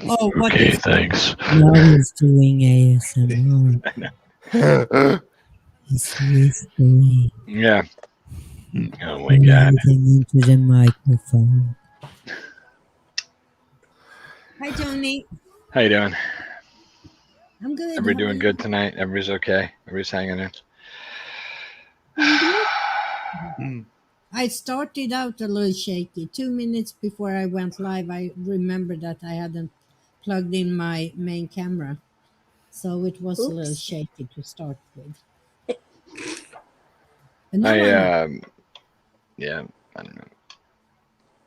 oh, what okay, is? thanks. Now he's doing ASMR. Yeah, He's whispering, Yeah. Oh my god. breathing into the microphone. Hi, Tony. How you doing? I'm good. Everybody How are doing you? good tonight? Everybody's okay? Everybody's hanging in? I started out a little shaky. 2 minutes before I went live, I remembered that I hadn't plugged in my main camera. So it was a little oops. shaky to start with. But now I'm I yeah, I don't know.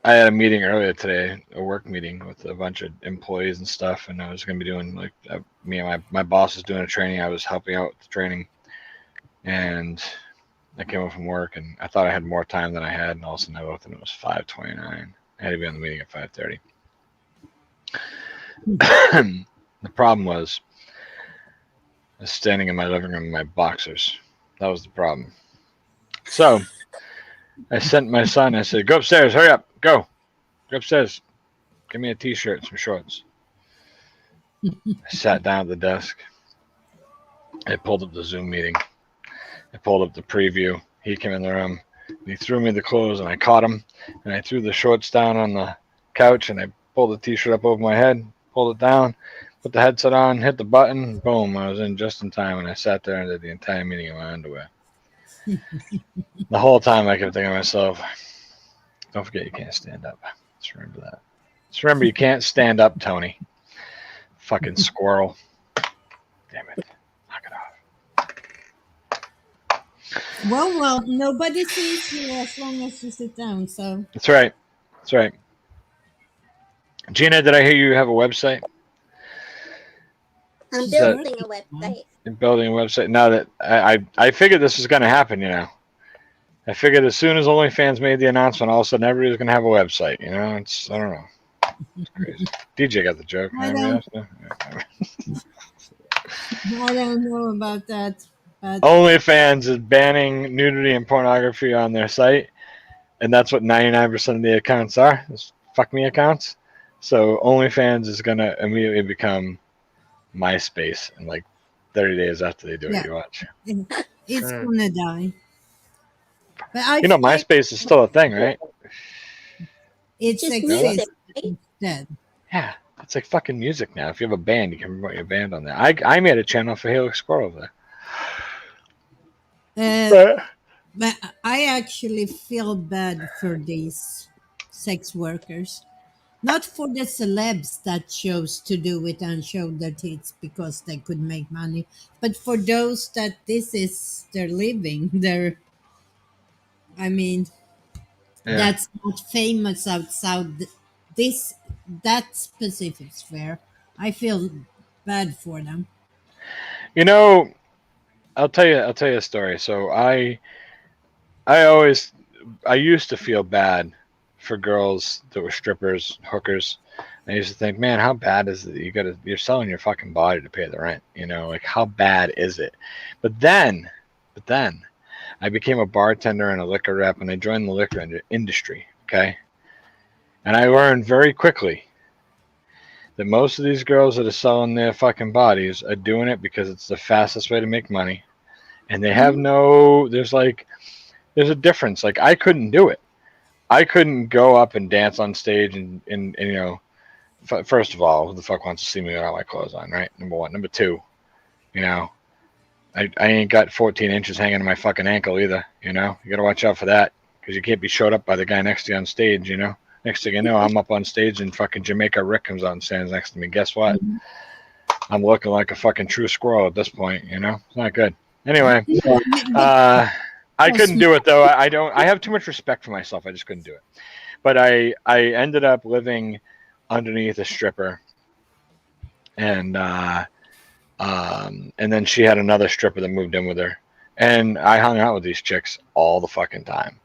I had a meeting earlier today, a work meeting with a bunch of employees and stuff, and I was going to be doing like me and my boss was doing a training. I was helping out with the training, and I came home from work, and I thought I had more time than I had, and all of a sudden I looked and it was 5:29. I had to be on the meeting at 5:30. The problem was I was standing in my living room in my boxers. That was the problem. So I sent my son. I said, "Go upstairs, hurry up, go upstairs, give me a t-shirt and some shorts." I sat down at the desk. I pulled up the Zoom meeting. I pulled up the preview. He came in the room. And he threw me the clothes, and I caught him. And I threw the shorts down on the couch, and I pulled the t-shirt up over my head, pulled it down, put the headset on, hit the button, boom, I was in just in time, and I sat there and did the entire meeting in my underwear. The whole time I kept thinking to myself, don't forget you can't stand up. Just remember that. Just remember you can't stand up, Tony. Fucking squirrel. Damn it. Knock it off. Well, nobody sees you as long as you sit down. So That's right. That's right. Gina, did I hear you have a website? I'm Is that building a website. you're building a website? Now that I figured this was going to happen, you know. I figured as soon as OnlyFans made the announcement, all of a sudden everybody was going to have a website. You know, it's I don't know. It's crazy. DJ got the joke. I Anybody don't, else? No? I don't know about that. But OnlyFans is banning nudity and pornography on their site, and that's what 99% of the accounts are. Is fuck me accounts. So OnlyFans is going to immediately become MySpace in like 30 days after they do it. yeah, You watch. it's Hmm. gonna die. But You know, MySpace is still a thing, right? it's Just know that? music, exists right? instead. Yeah, it's like fucking music now. If you have a band, you can promote your band on there. I made a channel for Helix Squirrel over Uh, there. but I actually feel bad for these sex workers. Not for the celebs that chose to do it and show their tits because they could make money, but for those that this is their living, their, I mean, Yeah. that's not famous outside this that specific sphere. I feel bad for them. You know, I'll tell you a story. So I used to feel bad for girls that were strippers, hookers. I used to think, man, how bad is it? You're selling your fucking body to pay the rent. You know, like how bad is it? But then, but then, I became a bartender and a liquor rep, and I joined the liquor industry. Okay, and I learned very quickly that most of these girls that are selling their fucking bodies are doing it because it's the fastest way to make money, and they have Mhm. no. There's a difference. Like I couldn't do it. I couldn't go up and dance on stage and you know, first of all, who the fuck wants to see me without my clothes on, right? Number one. Number two, you know, I ain't got 14 inches hanging to my fucking ankle either. You know, you gotta watch out for that because you can't be showed up by the guy next to you on stage. You know, next thing you know, I'm up on stage and fucking Jamaica Rick comes out and stands next to me. Guess what? Mhm. I'm looking like a fucking true squirrel at this point. You know, it's not good. Anyway, But I was couldn't do it though. I don't. I have too much respect for myself. I just couldn't do it. But I ended up living underneath a stripper, and and then she had another stripper that moved in with her, and I hung out with these chicks all the fucking time.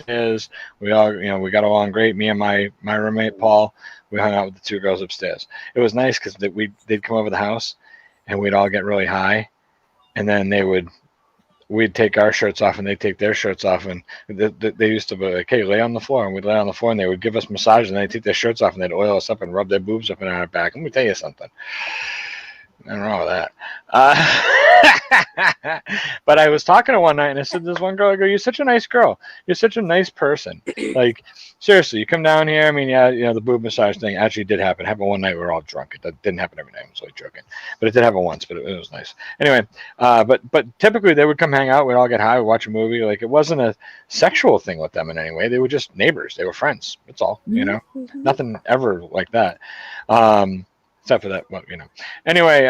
Is we all we got along great. Me and my roommate Paul, we hung out with the two girls upstairs. It was nice because they'd come over the house, and we'd all get really high, and then we'd take our shirts off and they'd take their shirts off, and they used to be like, hey, lay on the floor, and we'd lay on the floor, and they would give us massage, and they'd take their shirts off and they'd oil us up and rub their boobs up in our back. Let me tell you something. Nothing wrong with that. But I was talking to one night and I said, this one girl, I go, you're such a nice girl. You're such a nice person. Like, seriously, you come down here. I mean, yeah, the boob massage thing actually did happen. It happened one night. We were all drunk. It didn't happen every night. I was like joking. But it did happen once, but it was nice. Anyway, but typically they would come hang out. We'd all get high, we'd watch a movie. Like, it wasn't a sexual thing with them in any way. They were just neighbors. They were friends. That's all, Mm-hmm. Nothing ever like that. Except for that, well, Anyway,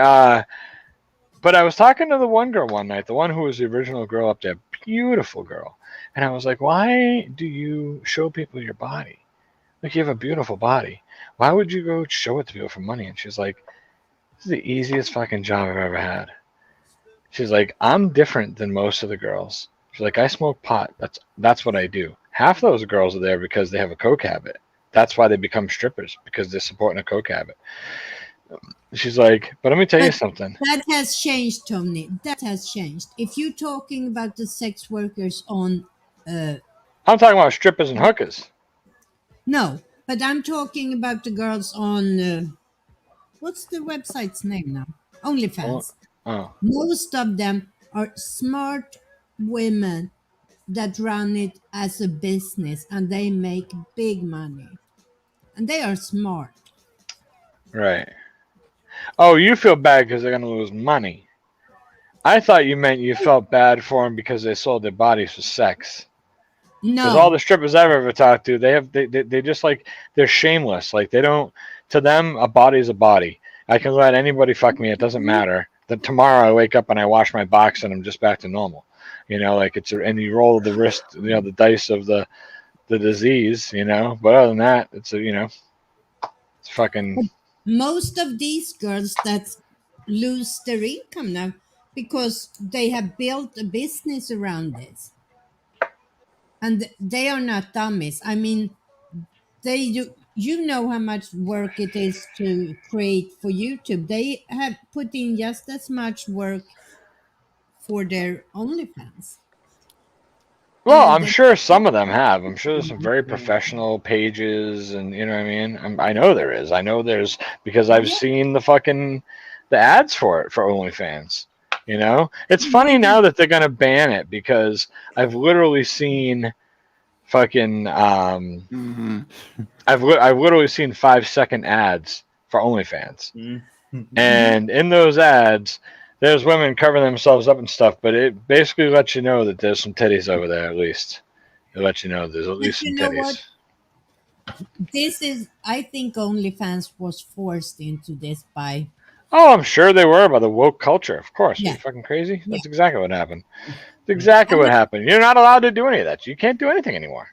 but I was talking to the one girl one night, the one who was the original girl up there, beautiful girl. And I was like, why do you show people your body? Like, you have a beautiful body. Why would you go show it to people for money? And she's like, this is the easiest fucking job I've ever had. She's like, I'm different than most of the girls. She's like, I smoke pot. That's what I do. Half those girls are there because they have a coke habit. That's why they become strippers, because they're supporting a coke habit. She's like, but let me tell you something. that has changed, Tony. That has changed. If you're talking about the sex workers on, I'm talking about strippers and hookers. no, but I'm talking about the girls on, what's the website's name now? OnlyFans. Oh, Most of them are smart women that run it as a business and they make big money. And they are smart. right. Oh, you feel bad because they're going to lose money. I thought you meant you felt bad for them because they sold their bodies for sex. Because all No, the strippers I've ever talked to, they just like they're shameless. Like they don't, to them a body's a body. I can let anybody fuck me. It doesn't matter. Then tomorrow I wake up and I wash my box and I'm just back to normal. Like and you roll the wrist, the dice of the disease. But other than that, it's fucking. most of these girls that lose their income now because they have built a business around this, and they are not dummies. I mean, they do. You know how much work it is to create for YouTube. They have put in just as much work for their OnlyFans. Well, And I'm sure some of them have. I'm sure there's some very professional pages, and you know what I mean. I know there is. I know there's because I've yeah, seen the ads for it for OnlyFans. It's funny maybe now that they're gonna ban it because I've literally seen fucking Mhm. I've literally seen 5-second ads for OnlyFans, mhm. and in those ads, there's women covering themselves up and stuff, but it basically lets you know that there's some titties over there at least. It lets you know there's at But least some you know what? titties. This is, I think OnlyFans was forced into this by, Oh, I'm sure they were by the woke culture. Of course. Are yeah, you fucking crazy? yeah. That's exactly what happened. That's exactly what happened. You're not allowed to do any of that. You can't do anything anymore.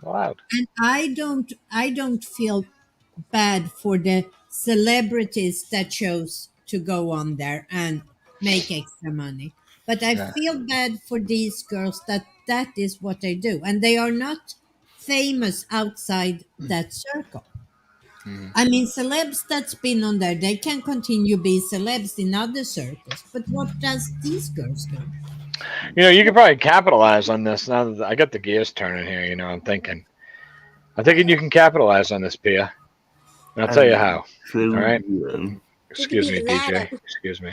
Not allowed. And I don't feel bad for the celebrities that chose to go on there and make extra money. But I Yeah. feel bad for these girls that is what they do, and they are not famous outside that circle. Mhm. I mean, celebs that's been on there, they can continue be celebs in other circles. But what does these girls do? You could probably capitalize on this now that I got the gears turning here. I'm thinking you can capitalize on this, Pia. And I'll tell you how. All So, right. You could Excuse be me, the DJ. madam. Excuse me.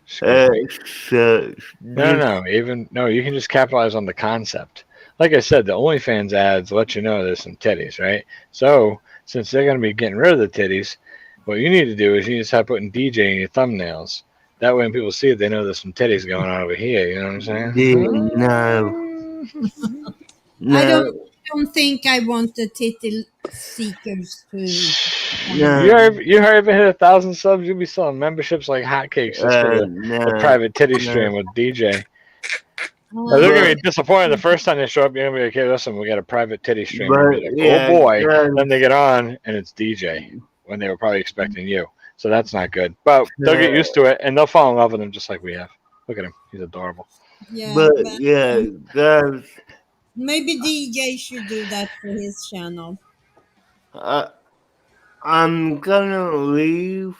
Excuse uh, me. so No, this, no, no. No. You can just capitalize on the concept. Like I said, the OnlyFans ads let you know there's some titties, right? So since they're going to be getting rid of the titties, what you need to do is you need to start putting DJ in your thumbnails. That way, when people see it, they know there's some titties going on over here. You know what I'm no, saying? I don't no, don't think I want the title seekers to come no, on. You ever hit 1,000 subs? You'll be selling memberships like hotcakes just for the no, private titty no. stream with DJ. Now, they're Oh, gonna But, be disappointed the first time they show up. You're gonna be like, "Okay, listen, we got a private titty stream." You'll but be like, "Oh yeah, boy!" Then they guys, get on, and it's DJ when they were probably expecting you. So that's not good. But they'll get used to it, and they'll fall in love with him just like we have. Look at him; he's adorable. yeah, but but yeah, guys, maybe DJ should do that for his channel. I, I'm gonna leave,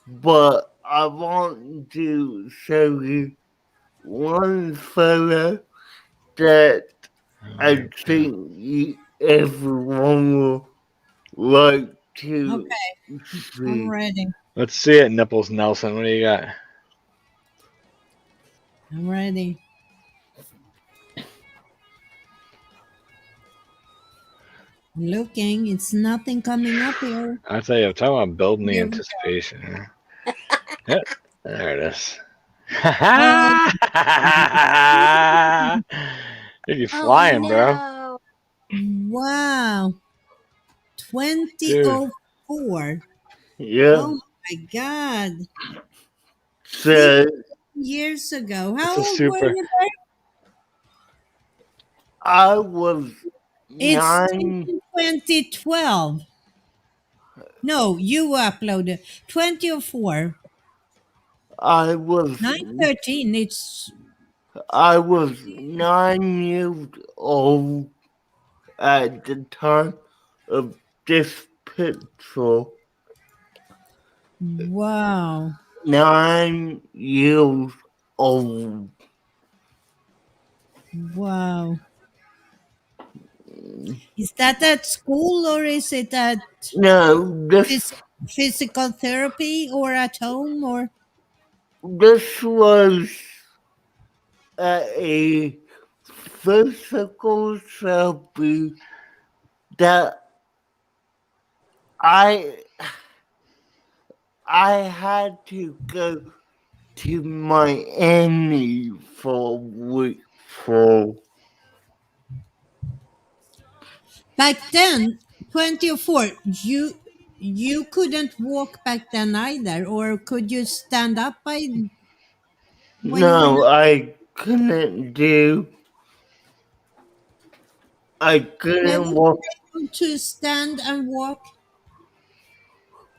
but I want to show you one photo that All I right, yeah. think everyone will like to Okay, I'm see. ready. Let's see it, Nipples Nelson. What do you got? I'm ready. I'm looking. It's nothing coming up here. I tell you, I'm talking about building the Here we anticipation. Yep, there it is. go. Dude, you Oh flying, bro. no. Wow. Dude, 2004. Yeah. Oh my God. 50 So years ago. it's How a old were super. you there? I was It's 9. 2012. No, you uploaded 2004. I was 913. It's I was 9 years old at the time of this picture. wow. 9 years old. Wow. Is that at school or is it at No, phys- physical therapy or at home or this was at a physical therapy that I I had to go to Miami for a week for Back then, 2004, you couldn't walk back then either, or could you stand up by when you were no, I couldn't never walk able to stand and walk?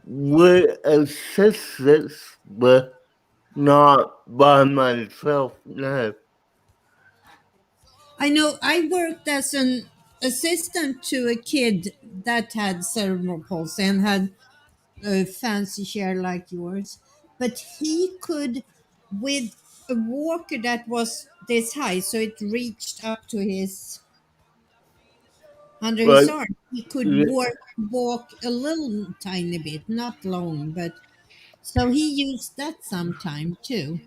with assistance, but not by myself, no. I know I worked as an assistant to a kid that had cerebral palsy and had a fancy chair like yours, but he could, with a walker that was this high, so it reached up to his under his But arm. He could yeah, walk a little tiny bit, not long, but so he used that sometime too.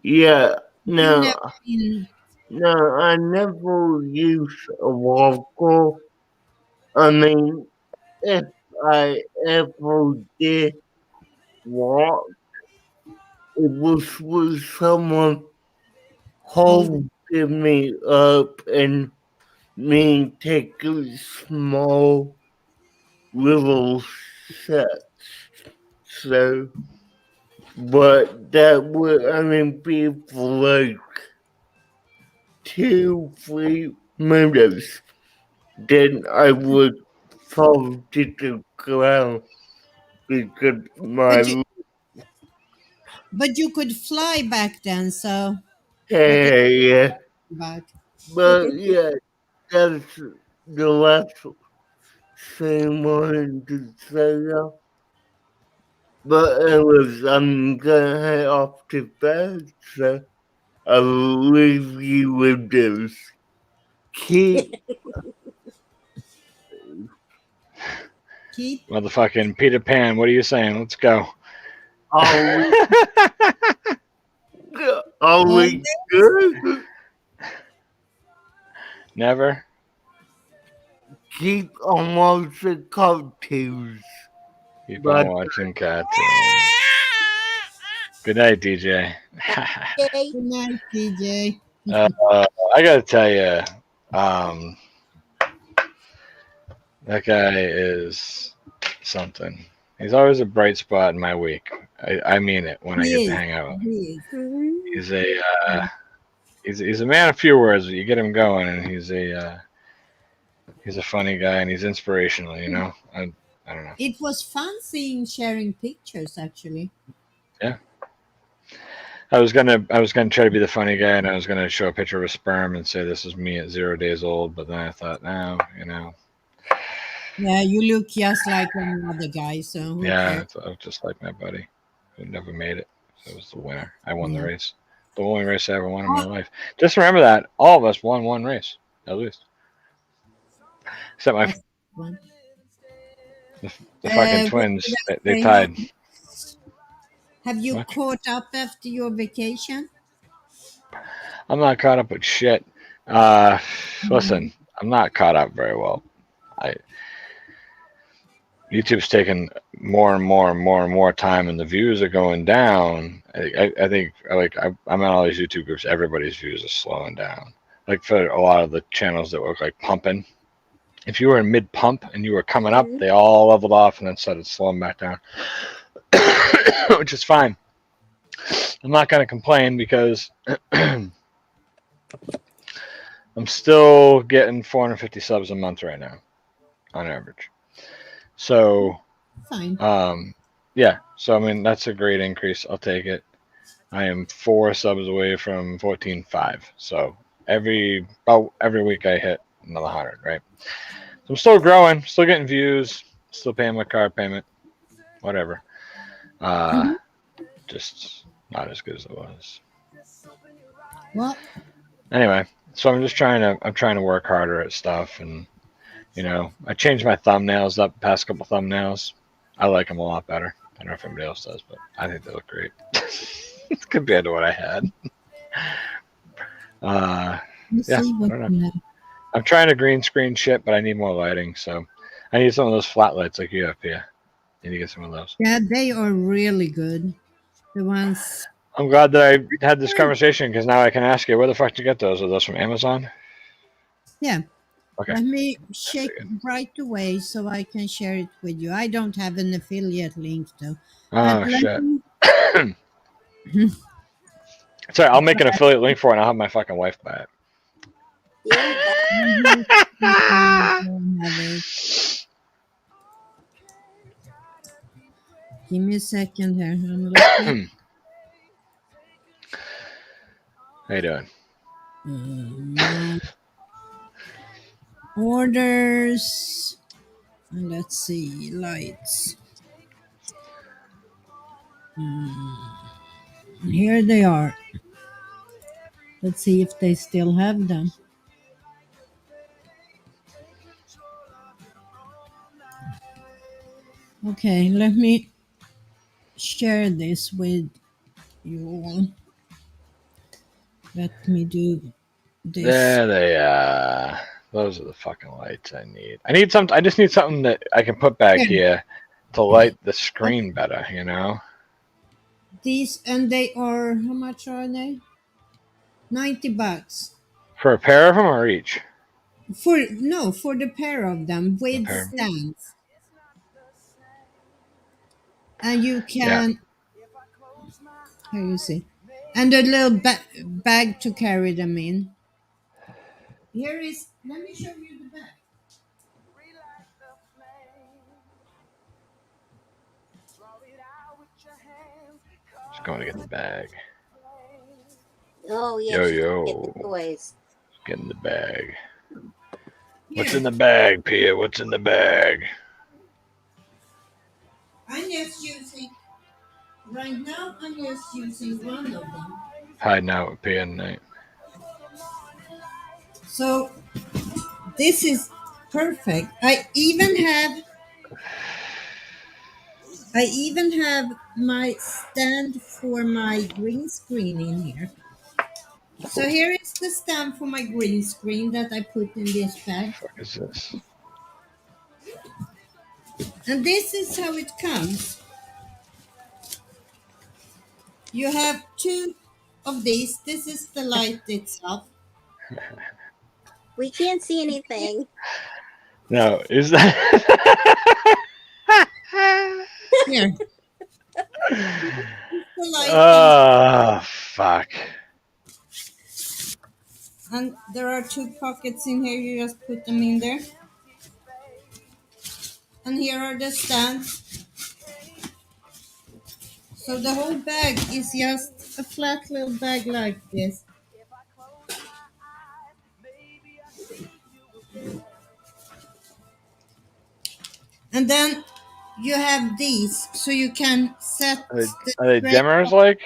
yeah, You never no, been. no, I never use a walker. I mean, if I ever did walk, it was with someone Oh, holding me up and me taking small little steps. So, but that would, I mean, be for like 2, 3 minutes. Then I would fall to the ground because but you my but you could fly back then, so what are hair, you about? but yeah, that's the last thing I wanted to say. But anyways, I'm gonna head off to bed, so I'll leave you with this. Keep Keep Motherfucking Peter Pan, what are you saying? Let's go. always, all always good. Never. Keep on watching cartoons. Keep on But watching cartoons. Good night, DJ. Yay. good night, TJ. uh, I gotta tell you, that guy is something. He's always a bright spot in my week. I mean it when I get He to is. hang out with him. He is. He's a he's a man of few words. But you get him going, and he's a funny guy, and he's inspirational. You know, I don't know. It was fun seeing sharing pictures actually. Yeah. I was gonna try to be the funny guy, and I was gonna show a picture of a sperm and say this is me at 0 days old. But then I thought, no, you know, Yeah, you look just like another guy, so who yeah, cares? I was just like my buddy who never made it. So it was the winner. I won the Yeah. race, the only race I ever won in my Oh, life. Just remember that all of us won one race at least, except that's one. the fucking What twins. did I They say? tied. Have you What? caught up after your vacation? I'm not caught up with shit. Listen, I'm not caught up very well. I YouTube's taking more and more and more and more time, and the views are going down. I think I'm on all these YouTube groups. Everybody's views are slowing down. Like for a lot of the channels that were like pumping, if you were in mid pump and you were coming up, they all leveled off and then started slowing back down, which is fine. I'm not going to complain because I'm still getting 450 subs a month right now on average. So, Fine. yeah. So I mean that's a great increase. I'll take it. I am 4 subs away from 14.5. So about every week I hit another 100, right? So I'm still growing, still getting views, still paying my card payment, whatever. Just not as good as it was. Well, Anyway, so I'm trying to work harder at stuff, and you know, I changed my thumbnails up, past couple thumbnails. I like them a lot better. I don't know if anybody else does, but I think they look great compared to what I had. let's Yeah, see I what don't know. you have. I'm trying to green screen shit, but I need more lighting, so I need some of those flat lights like you have, Pia. Need to get some of those. Yeah, they are really good. The ones I'm glad that I had this conversation because now I can ask you, where the fuck did you get those? Are those from Amazon? Yeah. Okay. Let me check right away so I can share it with you. I don't have an affiliate link though. But Oh, let shit. me Sorry, I'll make an affiliate link for it and I'll have my fucking wife buy it. There you go. have it. Give me a second here. I'm looking. How you doing? Orders. And let's see. Lights. Here they are. Let's see if they still have them. Okay, let me share this with you all. Let me do this. There they are. Those are the fucking lights I need. I just need something that I can put back here to light the screen better, you know? These, and they are, how much are they? $90. For a pair of them or each? For the pair of them with pair. stands. And you can, here you see, and a little bag to carry them in. Here is, let me show you the bag. Just going to get the bag. Oh yeah, Yo. get the toys. Get in the bag. Here. What's in the bag, Pia? What's in the bag? I'm just using, right now I'm just using one of them. Hiding out with Pia tonight. So this is perfect. I even have my stand for my green screen in here. So here is the stand for my green screen that I put in this bag. What the fuck is this? And this is how it comes. You have two of these. This is the light itself. We can't see anything. No, is that? Here. The light Oh, fuck. and there are two pockets in here. You just put them in there. And here are the stands. So the whole bag is just a flat little bag like this. And then you have these, so you can set Are the they tray dimmers up. like?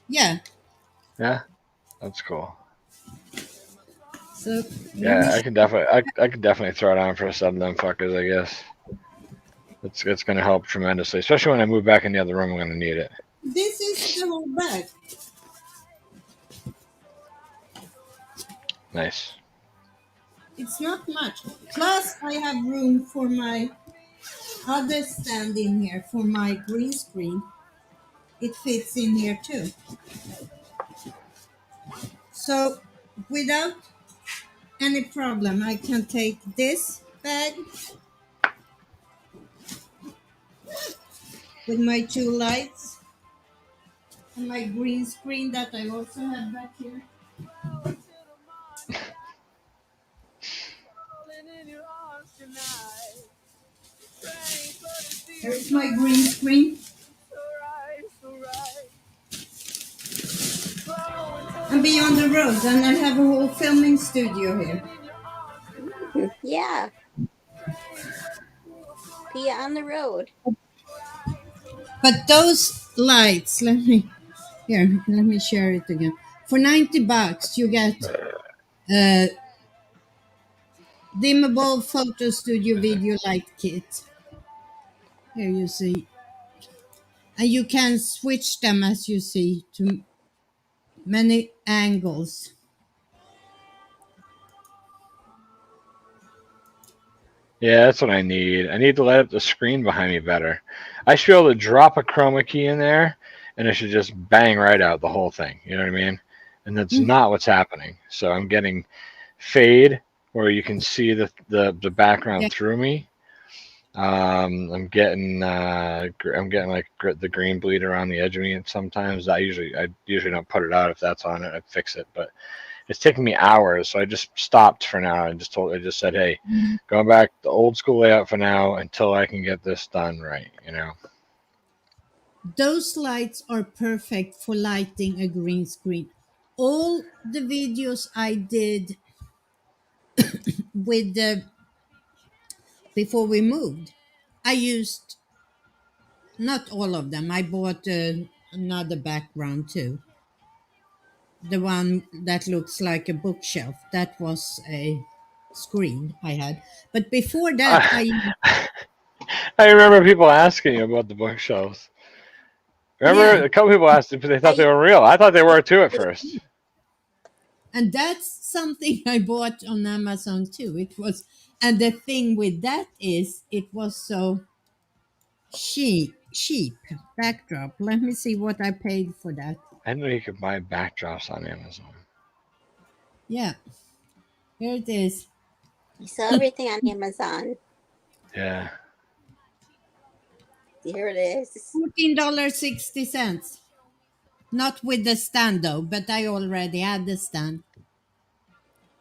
Yeah. Yeah, that's cool. So Yeah, I can definitely throw it on for some of them fuckers, I guess. It's gonna help tremendously, especially when I move back in the other room. I'm gonna need it. this is the whole bag. Nice. It's not much. Plus, I have room for my other stand in here for my green screen. It fits in here too. So, without any problem, I can take this bag with my two lights and my green screen that I also have back here. Here's my green screen. And be on the road, and I have a whole filming studio here. Yeah. Pia on the road. But those lights, let me share it again. For $90, you get dimmable photo studio video light kit. Here you see. And you can switch them as you see to many angles. Yeah, that's what I need. I need to light up the screen behind me better. I should be able to drop a chroma key in there and it should just bang right out the whole thing. You know what I mean? And that's not what's happening. So I'm getting fade where you can see the background Yeah. through me. I'm getting like the green bleed around the edge of me, and sometimes I usually don't put it out if that's on it. I fix it, but it's taking me hours, so I just stopped for now and just said, hey, going back to the old school layout for now until I can get this done right. You know. Those lights are perfect for lighting a green screen. All the videos I did with the before we moved, I used not all of them. I bought another background too. The one that looks like a bookshelf. That was a screen I had. But before that, I remember people asking you about the bookshelves. Remember, yeah, a couple people asked if they thought I, they were real. I thought they were too at first. and that's something I bought on Amazon too. It was, and the thing with that is, it was so cheap backdrop. Let me see what I paid for that. I didn't know you could buy backdrops on Amazon. Yeah, here it is. you sell everything on Amazon. Yeah. Here it is. $14.60. Not with the stand though, but I already had the stand.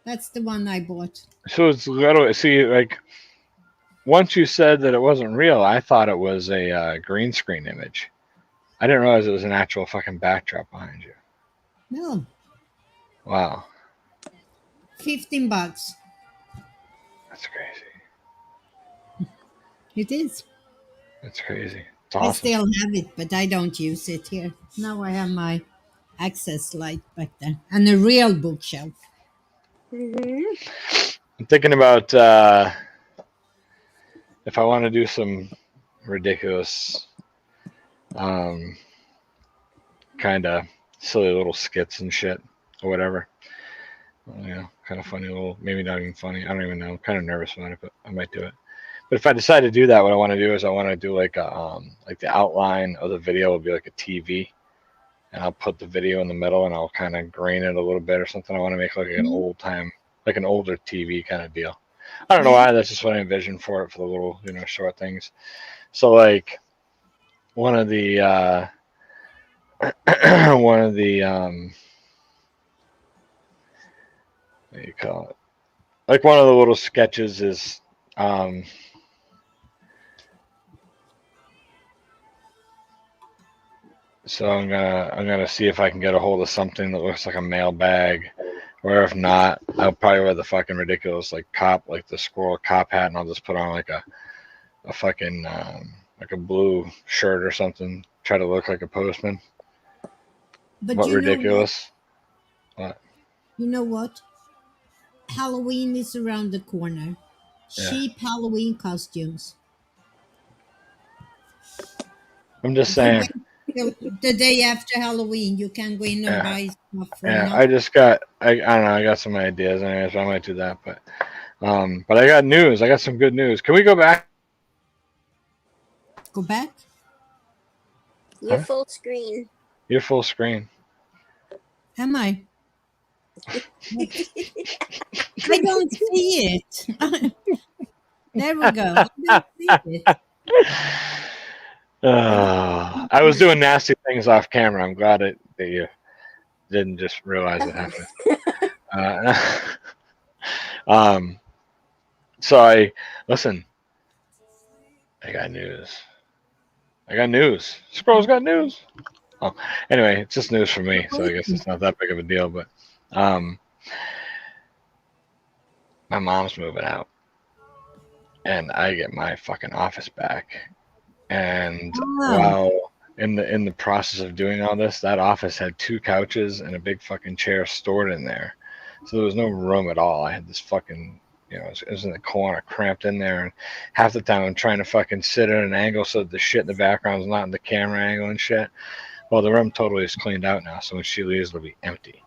That's the one I bought. So it's literally, see, like, once you said that it wasn't real, I thought it was a green screen image. I didn't realize it was an actual fucking backdrop behind you. No, Wow. $15. That's crazy. It is. That's crazy. It's I awesome. still have it, but I don't use it here. Now I have my access light back there and a real bookshelf. I'm thinking about if I want to do some ridiculous, kind of silly little skits and shit or whatever. You know, kind of funny little, maybe not even funny. I don't even know. I'm kind of nervous about it, but I might do it. But if I decide to do that, what I want to do is I want to do like a like the outline of the video will be like a TV, and I'll put the video in the middle and I'll kind of grain it a little bit or something. I want to make like an old time, like an older TV kind of deal. I don't know why. That's just what I envisioned for it, for the little, you know, short things. So like one of the one of the what do you call it? Like one of the little sketches is so I'm gonna see if I can get a hold of something that looks like a mailbag, or if not, I'll probably wear the fucking ridiculous like cop, like the squirrel cop hat, and I'll just put on like a fucking like a blue shirt or something. Try to look like a postman. But What you know what? ridiculous? What? You know what? Halloween is around the corner. Yeah. Cheap Halloween costumes. I'm just You saying. wait till the day after Halloween. You can go in and Yeah. buy stuff for Yeah, nothing. I just got I don't know, I got some ideas anyway, so I might do that. But I got news. I got some good news. Can we go back? Go back. You're Huh? full screen. You're full screen. Am I? I don't see it. There we go. I don't see it. I was doing nasty things off camera. I'm glad that you didn't just realize it happened. So I listen. I got news. I got news. Squirrel's got news. Oh, anyway, it's just news for me, so I guess it's not that big of a deal. But my mom's moving out, and I get my fucking office back. And Wow. while in the process of doing all this, that office had 2 couches and a big fucking chair stored in there, so there was no room at all. I had this fucking, you know, it was in the corner, cramped in there, and half the time I'm trying to fucking sit at an angle so that the shit in the background's not in the camera angle and shit. Well, the room totally is cleaned out now, so when she leaves, it'll be empty,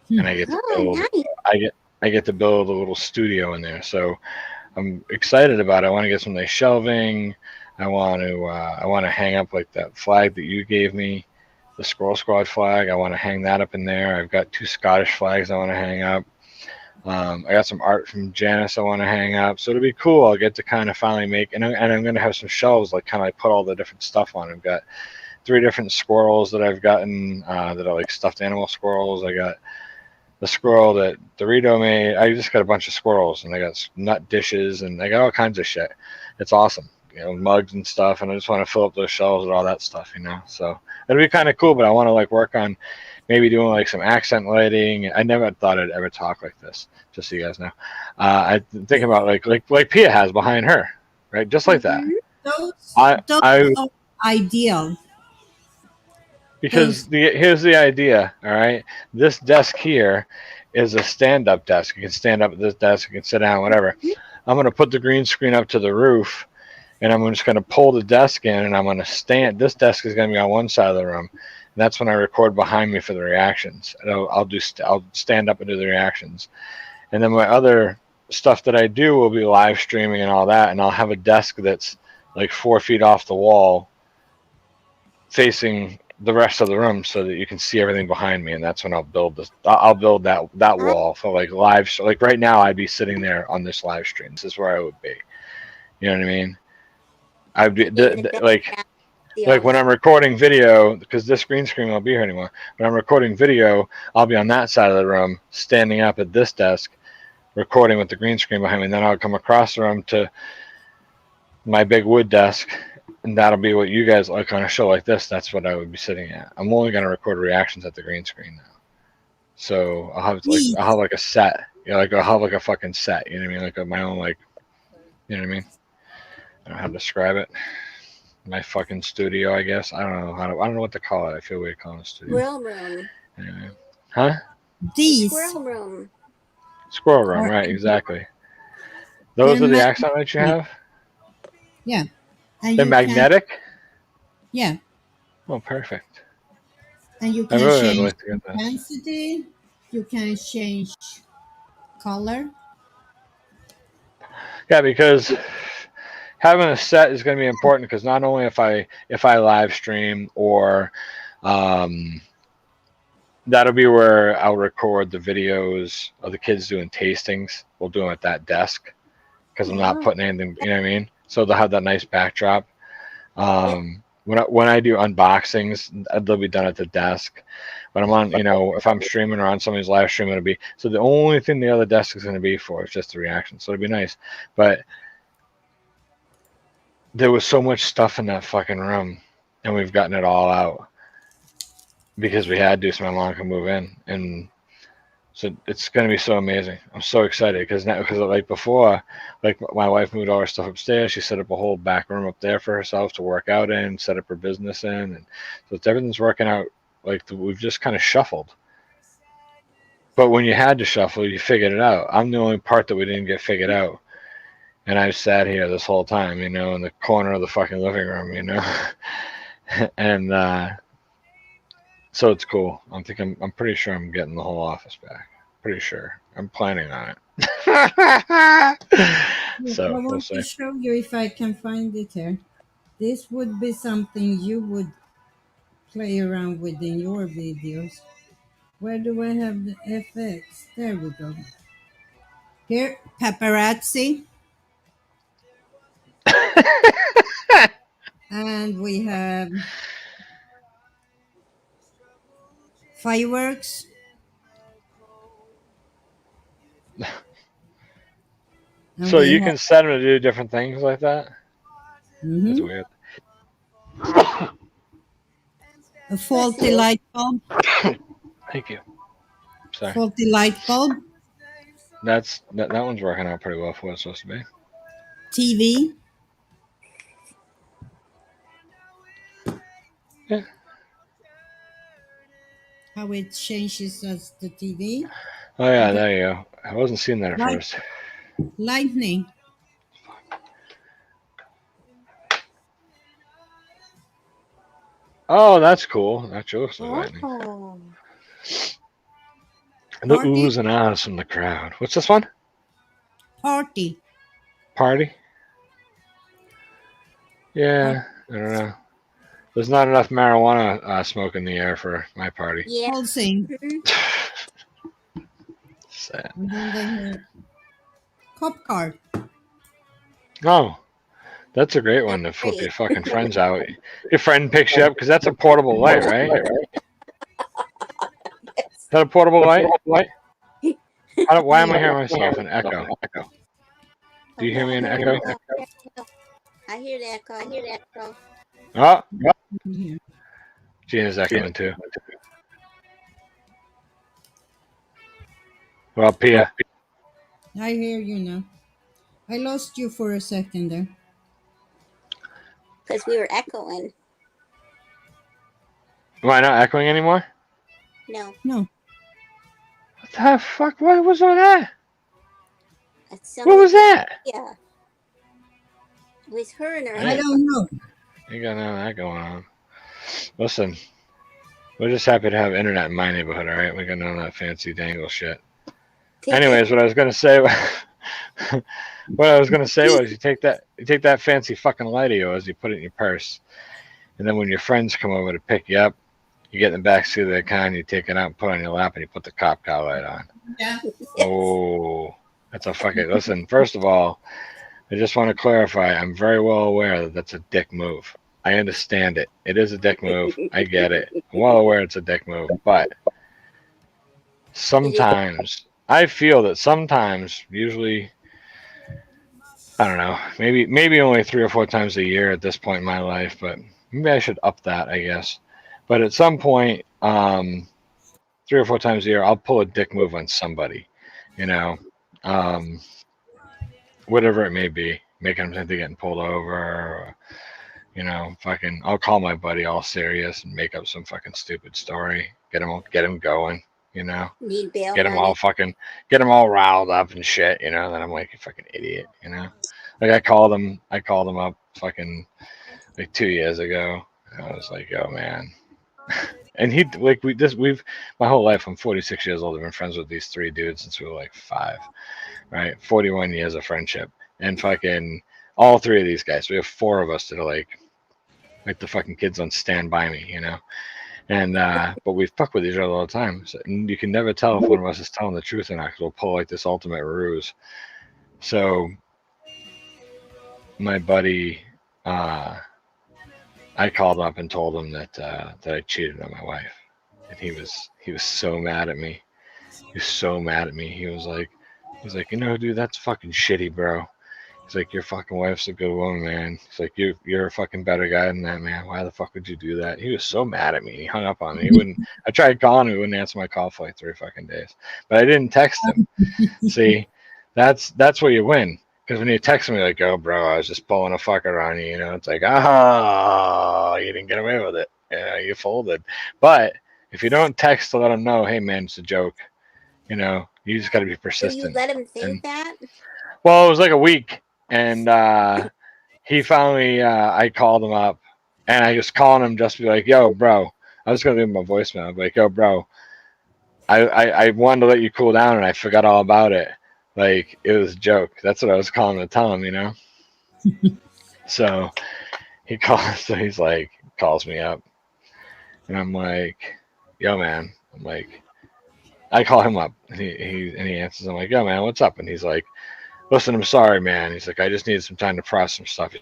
and I get to build. Nice. I get to build a little studio in there, so I'm excited about it. I want to get some nice shelving. I want to hang up like that flag that you gave me, the Squirrel Squad flag. I want to hang that up in there. I've got 2 Scottish flags I want to hang up. I got some art from Janice I want to hang up, so it'll be cool. I'll get to kind of finally make, and I'm going to have some shelves like kind of like put all the different stuff on. I've got 3 different squirrels that I've gotten that are like stuffed animal squirrels. I got the squirrel that Dorito made. I just got a bunch of squirrels, and I got nut dishes, and I got all kinds of shit. It's awesome, mugs and stuff, and I just want to fill up those shelves with all that stuff, So it'll be kind of cool. But I want to like work on maybe doing like some accent lighting. I never thought I'd ever talk like this, just so you guys know. I think about like Pia has behind her, right? Just like that. Mhm. Those I are ideal. Because Those here's the idea, all right? This desk here is a stand-up desk. You can stand up at this desk, you can sit down, whatever. I'm going to put the green screen up to the roof, and I'm just going to pull the desk in, and I'm going to stand. This desk is going to be on one side of the room, and that's when I record behind me for the reactions. And I'll stand up and do the reactions, and then my other stuff that I do will be live streaming and all that, and I'll have a desk that's like 4 feet off the wall, facing the rest of the room so that you can see everything behind me, and that's when I'll build this. I'll build that wall for like live. So like right now, I'd be sitting there on this live stream. This is where I would be. You know what I mean? I'd be In the like when I'm recording video, because this green screen won't be here anymore. When I'm recording video, I'll be on that side of the room, standing up at this desk, recording with the green screen behind me. And then I'll come across the room to my big wood desk, and that'll be what you guys like on a show like this. That's what I would be sitting at. I'm only going to record reactions at the green screen now. So I'll have like a set. Like I'll have like a fucking set. You know what I mean? Like my own you know what I mean? I don't know how to describe it. My fucking studio, I guess. I don't know I don't know what to call it. I feel weird calling it a studio. squirrel room. Anyway. Huh? these Squirrel room. Squirrel room, are right? Exactly. Those are the accent lights you have. yeah, and They're you can magnetic. yeah, Oh, perfect. and you I can really would change like to get this. intensity. You can change color. Yeah, because having a set is going to be important because not only if I live stream or that'll be where I'll record the videos of the kids doing tastings. We'll do them at that desk because I'm not Oh, putting anything, you know what I mean? So they'll have that nice backdrop. When I do unboxings, they'll be done at the desk. But I'm on, if I'm streaming or on somebody's live stream, it'll be so the only thing the other desk is going to be for is just the reaction. So it'd be nice, but there was so much stuff in that fucking room, and we've gotten it all out because we had to, so my mom can move in, and so it's gonna be so amazing. I'm so excited because like before, like my wife moved all her stuff upstairs. She set up a whole back room up there for herself to work out in, set up her business in, and so everything's working out. Like we've just kind of shuffled. But when you had to shuffle, you figured it out. I'm the only part that we didn't get figured out. And I've sat here this whole time, in the corner of the fucking living room, and so it's cool. I'm pretty sure I'm getting the whole office back. Pretty sure. I'm planning on it. I So we'll want see. to show you if I can find it here. This would be something you would play around with in your videos. Where do I have the FX? There we go. Here, paparazzi, and we have fireworks. And So we you have can set them to do different things like that. That's mhm, weird. a bless faulty you. light bulb. Thank you. Sorry. Faulty light bulb. That one's working out pretty well for what it's supposed to be. TV. Yeah. How it changes as the TV. Oh yeah, Okay. there you go. I wasn't seeing that at Light, first. lightning. Oh, that's cool. That sure looks like lightning. Oh. The Party. oohs and ahs from the crowd. What's this one? Party. Party? Yeah, I don't know. There's not enough marijuana smoke in the air for my party. Yeah. All same. Sad. And then they have cop car. Oh, that's a great one to flip your fucking friends out. Your friend picks you up because that's a portable light, right? Is that a portable light? Why am I hearing myself an echo? Do you hear me in echo? I hear the echo. I hear the echo. Oh, Yeah. Gina's echoing too. Well, Pia. I hear you now. I lost you for a second there. Because we were echoing. Am I not echoing anymore? No, No. What the fuck? What was all that? it What sounded was that? yeah. It was her in her I head. don't know. You got none of that going on. Listen, we're just happy to have internet in my neighborhood, all right? We got none of that fancy dangle shit. Anyways, what I was gonna say, was you take that fancy fucking light of yours, you put it in your purse, and then when your friends come over to pick you up, you get in the back seat of their car and you take it out and put it on your lap and you put the cop car light on. Yeah. Oh, that's a fucking listen. First of all, I just want to clarify. I'm very well aware that that's a dick move. I understand it. It is a dick move. I get it. I'm well aware it's a dick move, but sometimes I feel that sometimes, usually, I don't know, maybe only 3 or 4 times a year at this point in my life, but maybe I should up that, I guess. But at some point, 3 or 4 times a year, I'll pull a dick move on somebody, you know, whatever it may be, making them think they're getting pulled over, or, you know, fucking, I'll call my buddy all serious and make up some fucking stupid story, get him going, you know. Need bail Get them money. get them all riled up and shit, you know. Then I'm like, you fucking idiot, you know. Like I called him up fucking like 2 years ago. And I was like, yo, man. And we've my whole life. I'm 46 years old. I've been friends with these 3 dudes since we were like 5, right? 41 years of friendship, and fucking all 3 of these guys. We have 4 of us that are like the fucking kids on Stand By Me, you know. And but we fuck with each other all the time. So, and you can never tell if one of us is telling the truth or not, because we'll pull like this ultimate ruse. So my buddy, I called up and told him that I cheated on my wife, and he was so mad at me. He was so mad at me. He was like, you know, dude, that's fucking shitty, bro. He's like, your fucking wife's a good woman, man. He's like, you're a fucking better guy than that, man. Why the fuck would you do that? He was so mad at me. He hung up on me. He wouldn't. I tried calling him. He wouldn't answer my call for like 3 fucking days. But I didn't text him. See, that's where you win. Because when you text me like, oh, bro, I was just pulling a fucker on you, you know, it's like, oh, you didn't get away with it. Yeah, you folded. But if you don't text to let him know, hey, man, it's a joke, you know, you just got to be So persistent. you let him think that? Well, it was like a week. And he finally, I called him up, and I just called him just to be like, yo, bro. I was going to leave him a voicemail. I'd be like, yo, bro, I wanted to let you cool down, and I forgot all about it. Like, it was a joke. That's what I was calling to tell him, you know? So he calls, so he's like, calls me up. And I'm like, yo, man. I'm like, I call him up, and he answers. I'm like, yo, man, what's up? And he's like, listen, I'm sorry, man. He's like, I just needed some time to process some stuff.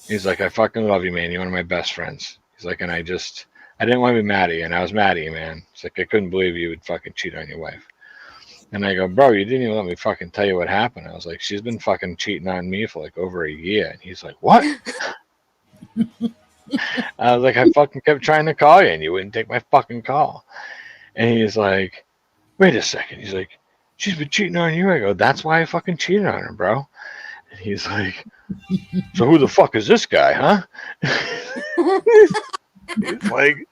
He's like, I fucking love you, man. You're one of my best friends. He's like, and I didn't want to be mad at you, and I was mad at you, man. He's like, I couldn't believe you would fucking cheat on your wife. And I go, bro, you didn't even let me fucking tell you what happened. I was like, she's been fucking cheating on me for like over a year. And he's like, what? I was like, I fucking kept trying to call you, and you wouldn't take my fucking call. And he's like, wait a second. He's like, she's been cheating on you. I go, that's why I fucking cheated on her, bro. And he's like, so who the fuck is this guy, huh? He's like,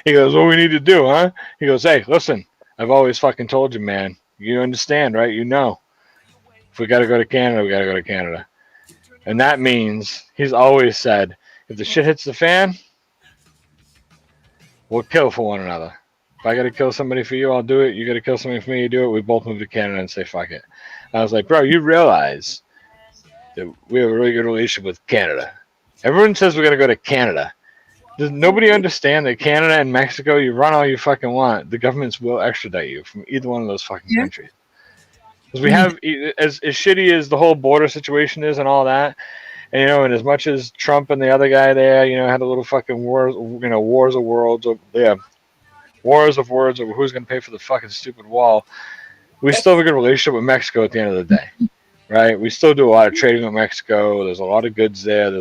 he goes, what we need to do, huh? He goes, hey, listen, I've always fucking told you, man. You understand, right? You know. If we got to go to Canada, we got to go to Canada. And that means, he's always said, if the shit hits the fan, we'll kill for one another. If I got to kill somebody for you, I'll do it. You got to kill somebody for me, you do it. We both move to Canada and say, fuck it. I was like, bro, you realize that we have a really good relationship with Canada. Everyone says we're gonna go to Canada. Does nobody understand that Canada and Mexico, you run all you fucking want, the governments will extradite you from either one of those fucking Yeah. countries. Because we have, as shitty as the whole border situation is and all that, and and as much as Trump and the other guy there, had a little fucking wars, wars of worlds, wars of words over who's gonna pay for the fucking stupid wall. We still have a good relationship with Mexico at the end of the day. Right? We still do a lot of trading with Mexico. There's a lot of goods there.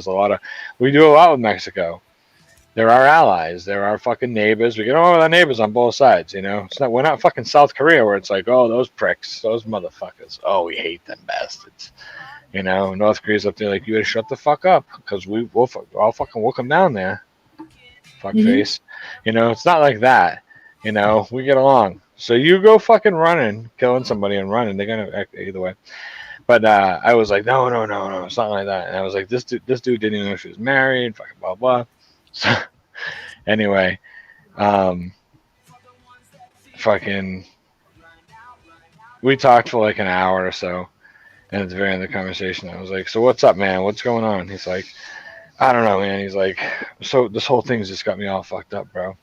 We do a lot with Mexico. They're our allies. They're our fucking neighbors. We get along with our neighbors on both sides, we're not fucking South Korea where it's like, oh, those pricks, those motherfuckers. Oh, we hate them bastards. North Korea's up there like, you gotta shut the fuck up because I'll fucking come down there. Fuck face. It's not like that. We get along. So you go fucking running, killing somebody and running. They're gonna act either way. But I was like, no, it's not like that. And I was like, this dude didn't even know she was married, fucking blah, blah. So, anyway, we talked for like an hour or so. And at the very end of the conversation, I was like, so what's up, man? What's going on? He's like, I don't know, man. He's like, so this whole thing's just got me all fucked up, bro.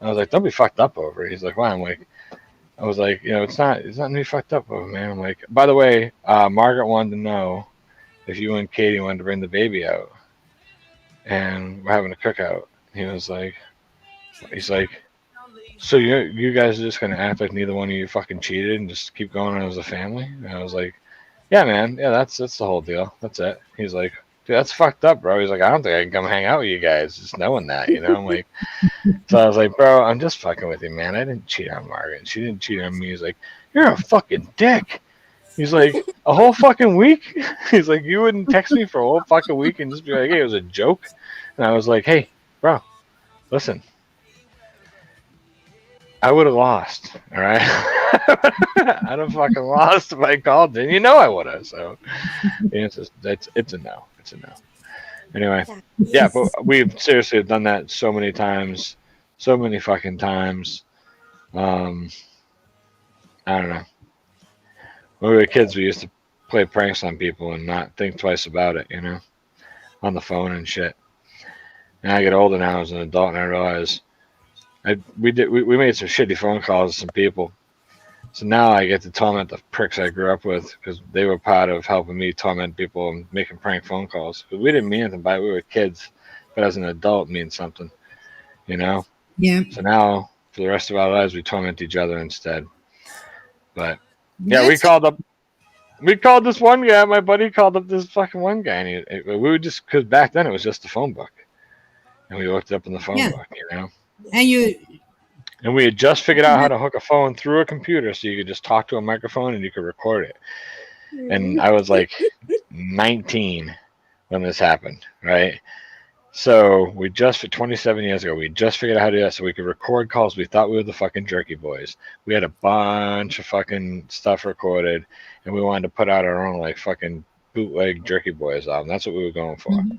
I was like, don't be fucked up over it. He's like, why? I'm like, I was like, it's not me fucked up over, man. I'm like, by the way, Margaret wanted to know if you and Katie wanted to bring the baby out, and we're having a cookout. He's like, so you guys are just gonna act like neither one of you fucking cheated and just keep going on as a family? And I was like, yeah, man, yeah, that's the whole deal. That's it. He's like, dude, that's fucked up, bro. He's like, I don't think I can come hang out with you guys, just knowing that, I'm like, so I was like, bro, I'm just fucking with you, man. I didn't cheat on Margaret. She didn't cheat on me. He's like, you're a fucking dick. He's like, a whole fucking week? He's like, you wouldn't text me for a whole fucking week and just be like, hey, it was a joke? And I was like, hey, bro, listen. I would have lost, all right? I'd have fucking lost if I called you. I would have. So the answer is it's a no. It's a no. Anyway, yeah, but we've seriously done that so many times, so many fucking times. I don't know. When we were kids, we used to play pranks on people and not think twice about it, on the phone and shit. And I get older now as an adult, and I realize we made some shitty phone calls to some people. So now I get to torment the pricks I grew up with because they were part of helping me torment people and making prank phone calls. Because we didn't mean anything by it. We were kids, but as an adult, it means something, Yeah. So now for the rest of our lives, we torment each other instead. But yeah, we called this one guy. My buddy called up this fucking one guy, and we would just, because back then it was just the phone book, and we looked up in the phone book, And we had just figured out how to hook a phone through a computer so you could just talk to a microphone and you could record it. And I was like 19 when this happened, right? So we just, for 27 years ago, we just figured out how to do that so we could record calls. We thought we were the fucking Jerky Boys. We had a bunch of fucking stuff recorded, and we wanted to put out our own like fucking bootleg Jerky Boys album. That's what we were going for. Mm-hmm.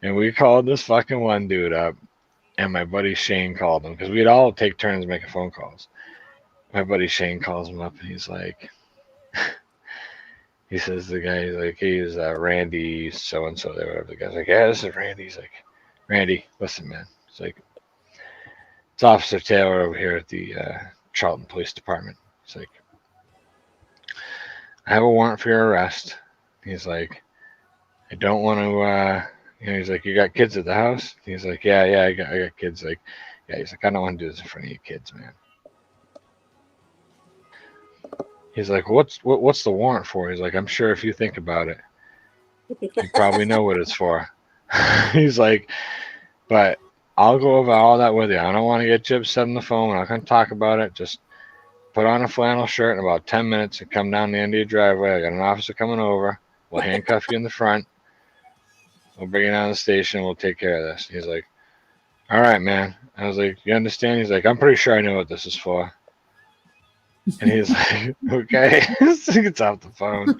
And we called this fucking one dude up. And my buddy Shane called him because we'd all take turns making phone calls. My buddy Shane calls him up and he's like, he says the guy, he's like, he's Randy so-and-so there, whatever. The guy's like, yeah, this is Randy. He's like, Randy, listen, man. It's like, it's Officer Taylor over here at the Charlton Police Department. He's like, I have a warrant for your arrest. He's like, I don't want to, he's like, you got kids at the house? He's like, yeah, I got kids. Like, yeah, he's like, I don't want to do this in front of your kids, man. He's like, what's the warrant for? He's like, I'm sure if you think about it, you probably know what it's for. He's like, but I'll go over all that with you. I don't want to get you upset on the phone. We're not going to talk about it. Just put on a flannel shirt in about 10 minutes and come down the end of your driveway. I got an officer coming over. We'll handcuff you in the front. We'll bring you down to the station. We'll take care of this. He's like, all right, man. I was like, you understand? He's like, I'm pretty sure I know what this is for. And he's like, okay. So he gets off the phone.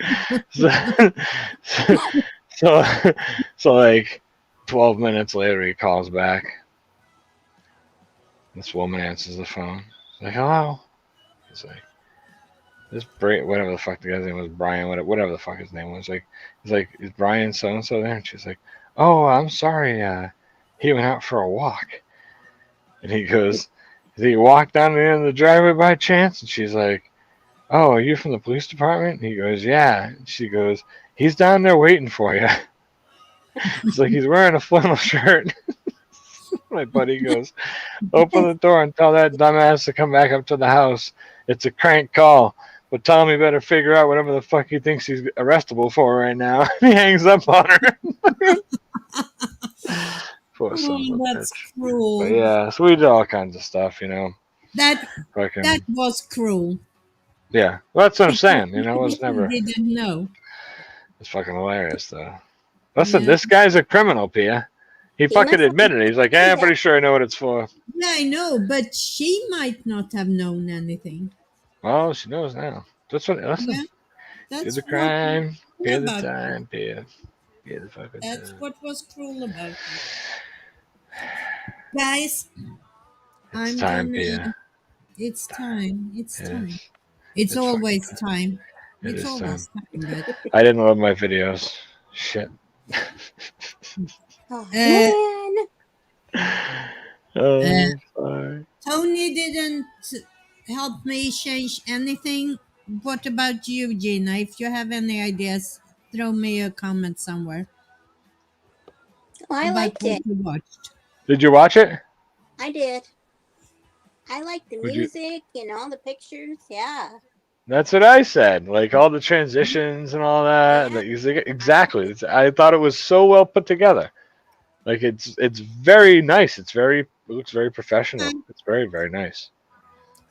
So like 12 minutes later, he calls back. This woman answers the phone. She's like, hello. He's like, whatever the fuck the guy's name was, Brian, whatever the fuck his name was. He's like, is Brian so and so there? And she's like, oh, I'm sorry. He went out for a walk. And he goes, did he walk down the end of the driveway by chance? And she's like, oh, are you from the police department? And he goes, yeah. And she goes, he's down there waiting for you. It's like he's wearing a flannel shirt. My buddy goes, open the door and tell that dumbass to come back up to the house. It's a crank call. But tell him he better figure out whatever the fuck he thinks he's arrestable for right now. He hangs up on her. Poor son of a That's bitch. cruel. But yeah, so we did all kinds of stuff, That Fucking, was cruel. yeah, well, that's what I'm saying. It was never. Didn't know. It's fucking hilarious, though. Listen, Yeah. this guy's a criminal, Pia. He fucking must have- admitted it. He's like, I'm pretty sure I know what it's for. Yeah, I know, but she might not have known anything. Well, she knows now. That's what. Listen, Yeah, do that's the what crime, was pay the about. time, Pia. Pay the fucking That's time. what was cruel about it. Guys, It's time, Pia. It's time. It's It time. is. It's It's always fucking time. It It's is always time. But I didn't love my videos. Shit. Oh, Uh, man. Sorry. Tony didn't help me change anything. What about you, Gina? If you have any ideas, throw me a comment somewhere Oh, I about liked what it. you watched. Did you watch it? I did. I liked the Would you- music and all the pictures. Yeah. That's what I said. Like all the transitions and all that. Yeah. Exactly. I thought it was so well put together. Like it's very nice. It looks very professional. It's very, very nice.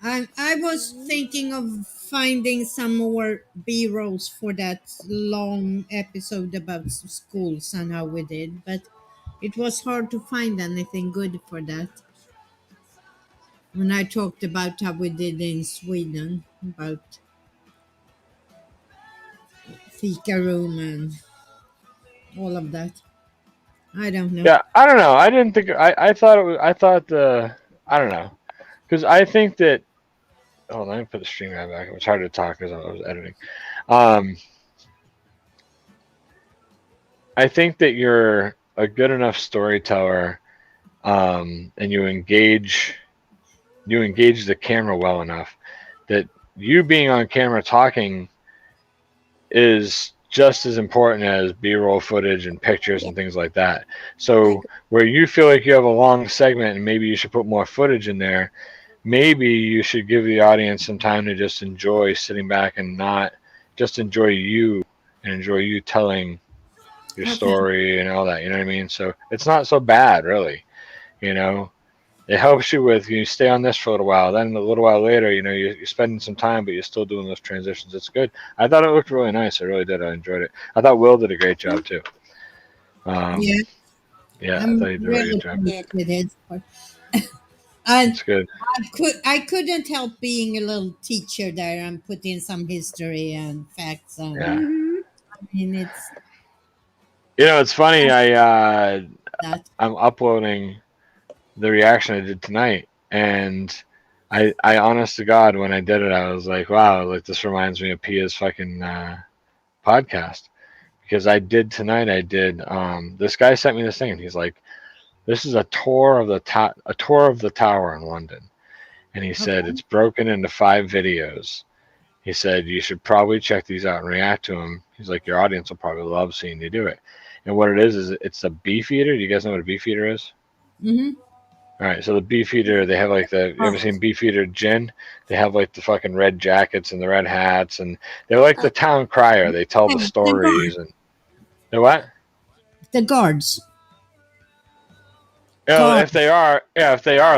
I was thinking of finding some more B-rolls for that long episode about schools and how we did, but it was hard to find anything good for that. When I talked about how we did in Sweden, about fika room and all of that. I don't know. Yeah, I don't know. I didn't think I thought it was I don't know. Because I think that hold on, let me put the stream guide back. It was hard to talk because I was editing. I think that you're a good enough storyteller, and you engage the camera well enough that you being on camera talking is just as important as B-roll footage and pictures and things like that. So where you feel like you have a long segment and maybe you should put more footage in there, maybe you should give the audience some time to just enjoy sitting back and not just enjoy you and enjoy you telling your story and all that. You know what I mean? So it's not so bad, really. It helps you with you stay on this for a little while. Then a little while later, you're spending some time, but you're still doing those transitions. It's good. I thought it looked really nice. I really did. I enjoyed it. I thought Will did a great job too. Yeah, I I'm thought he did a really good job. pleased with his part. And It's good. I couldn't help being a little teacher there and put in some history and facts. And Yeah. Mhm. I mean, it's It's funny. that. I'm uploading the reaction I did tonight, and I honest to God, when I did it, I was like, wow, like this reminds me of Pia's fucking podcast, because I did tonight. This guy sent me this thing, and he's like, this is a tour of the tower in London, and he said it's broken into 5 videos. He said you should probably check these out and react to them. He's like, your audience will probably love seeing you do it. And what it is it's a beefeater. Do you guys know what a beefeater is? Mm-hmm. All right, so the Beefeater, they have like you ever seen Beefeater gin? They have like the fucking red jackets and the red hats, and they're like the town crier. They tell the stories and the what? The guards. If they are,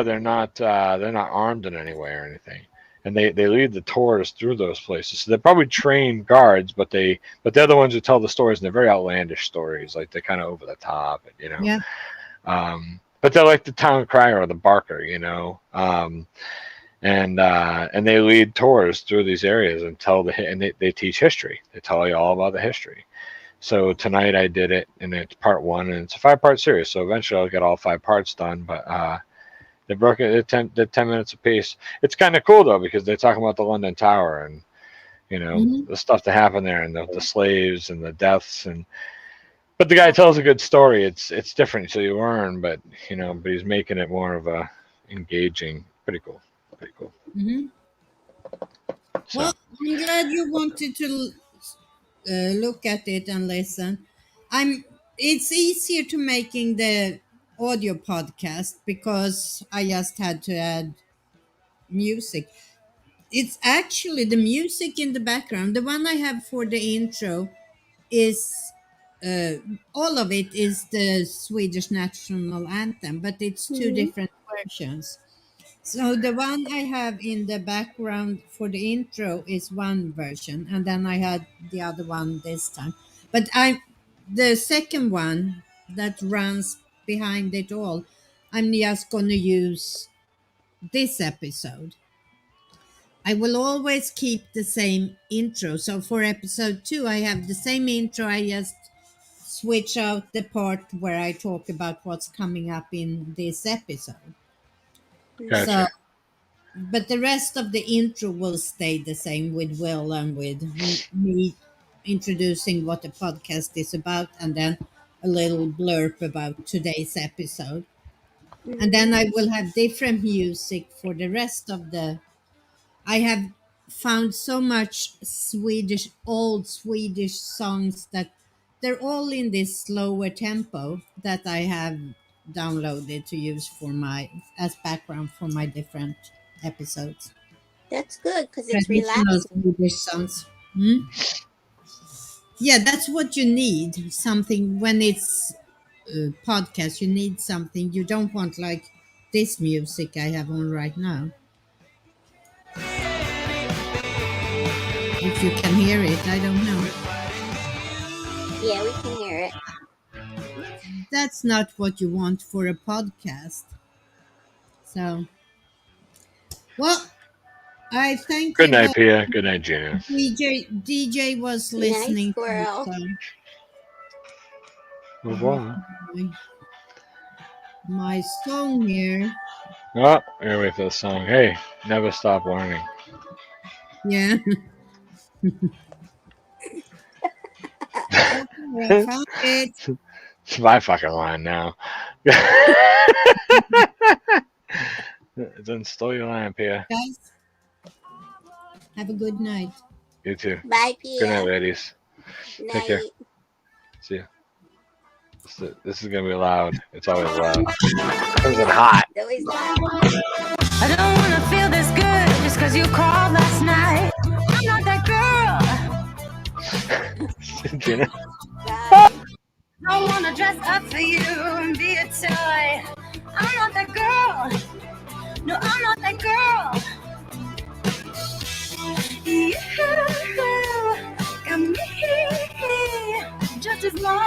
they're not armed in any way or anything, and they lead the tours through those places. So they're probably trained guards, but they're the ones who tell the stories, and they're very outlandish stories, like they're kind of over the top, Yeah. But they're like the town crier or the barker, and they lead tours through these areas and they teach history. They tell you all about the history. So tonight I did it, and it's part 1, and it's a 5-part series. So eventually I'll get all 5 parts done. But they broke it. They're 10 minutes apiece. It's kind of cool though, because they're talking about the London Tower, and You know, Mhm. the stuff that happened there, and the slaves and the deaths, but the guy tells a good story. It's different, so you learn, but but he's making it more of a engaging. Pretty cool. Pretty cool. Mhm. So Well, I'm glad you wanted to look at it and listen. I'm. It's easier to making the audio podcast because I just had to add music. It's actually the music in the background. The one I have for the intro is uh, all of it is the Swedish national anthem, but it's two Mm-hmm. different versions. So the one I have in the background for the intro is one version, and then I had the other one this time. But the second one that runs behind it all, I'm just gonna use this episode. I will always keep the same intro. So for episode 2, I have the same intro. I just switch out the part where I talk about what's coming up in this episode. Mm-hmm. So, gotcha. but the rest of the intro will stay the same with Will and with me introducing what the podcast is about and then a little blurb about today's episode. And Mm-hmm. then I will have different music for the rest of the I have found so much old Swedish songs that they're all in this slower tempo that I have downloaded to use for as background for my different episodes. That's good because it's Traditional relaxing. Swedish songs. Hmm? Yeah, that's what you need. Something when it's podcast, you need something. You don't want like this music I have on right now. If you can hear it, I don't know. Yeah, we can hear it. That's not what you want for a podcast. So, well, I thank Good you. night, Well, Pia. Good night, Gina. DJ was Night listening squirrel. to Au revoir. my, my song here. Oh, here wait for the song. Hey, never stop learning. Yeah. Okay, I found it. It's my fucking line now. Then stole your line, Pia. Guys, have a good night. You too. Bye, Good night, Pia. ladies. Take care. Night. See ya. This is gonna be loud. It's always loud. Comes in hot. It's always loud. I don't wanna feel this good just cause you called last night. I'm not that girl. Gina. Bye. I wanna dress up for you and be a toy. I'm not that girl. No, I'm not that girl. You got me just as long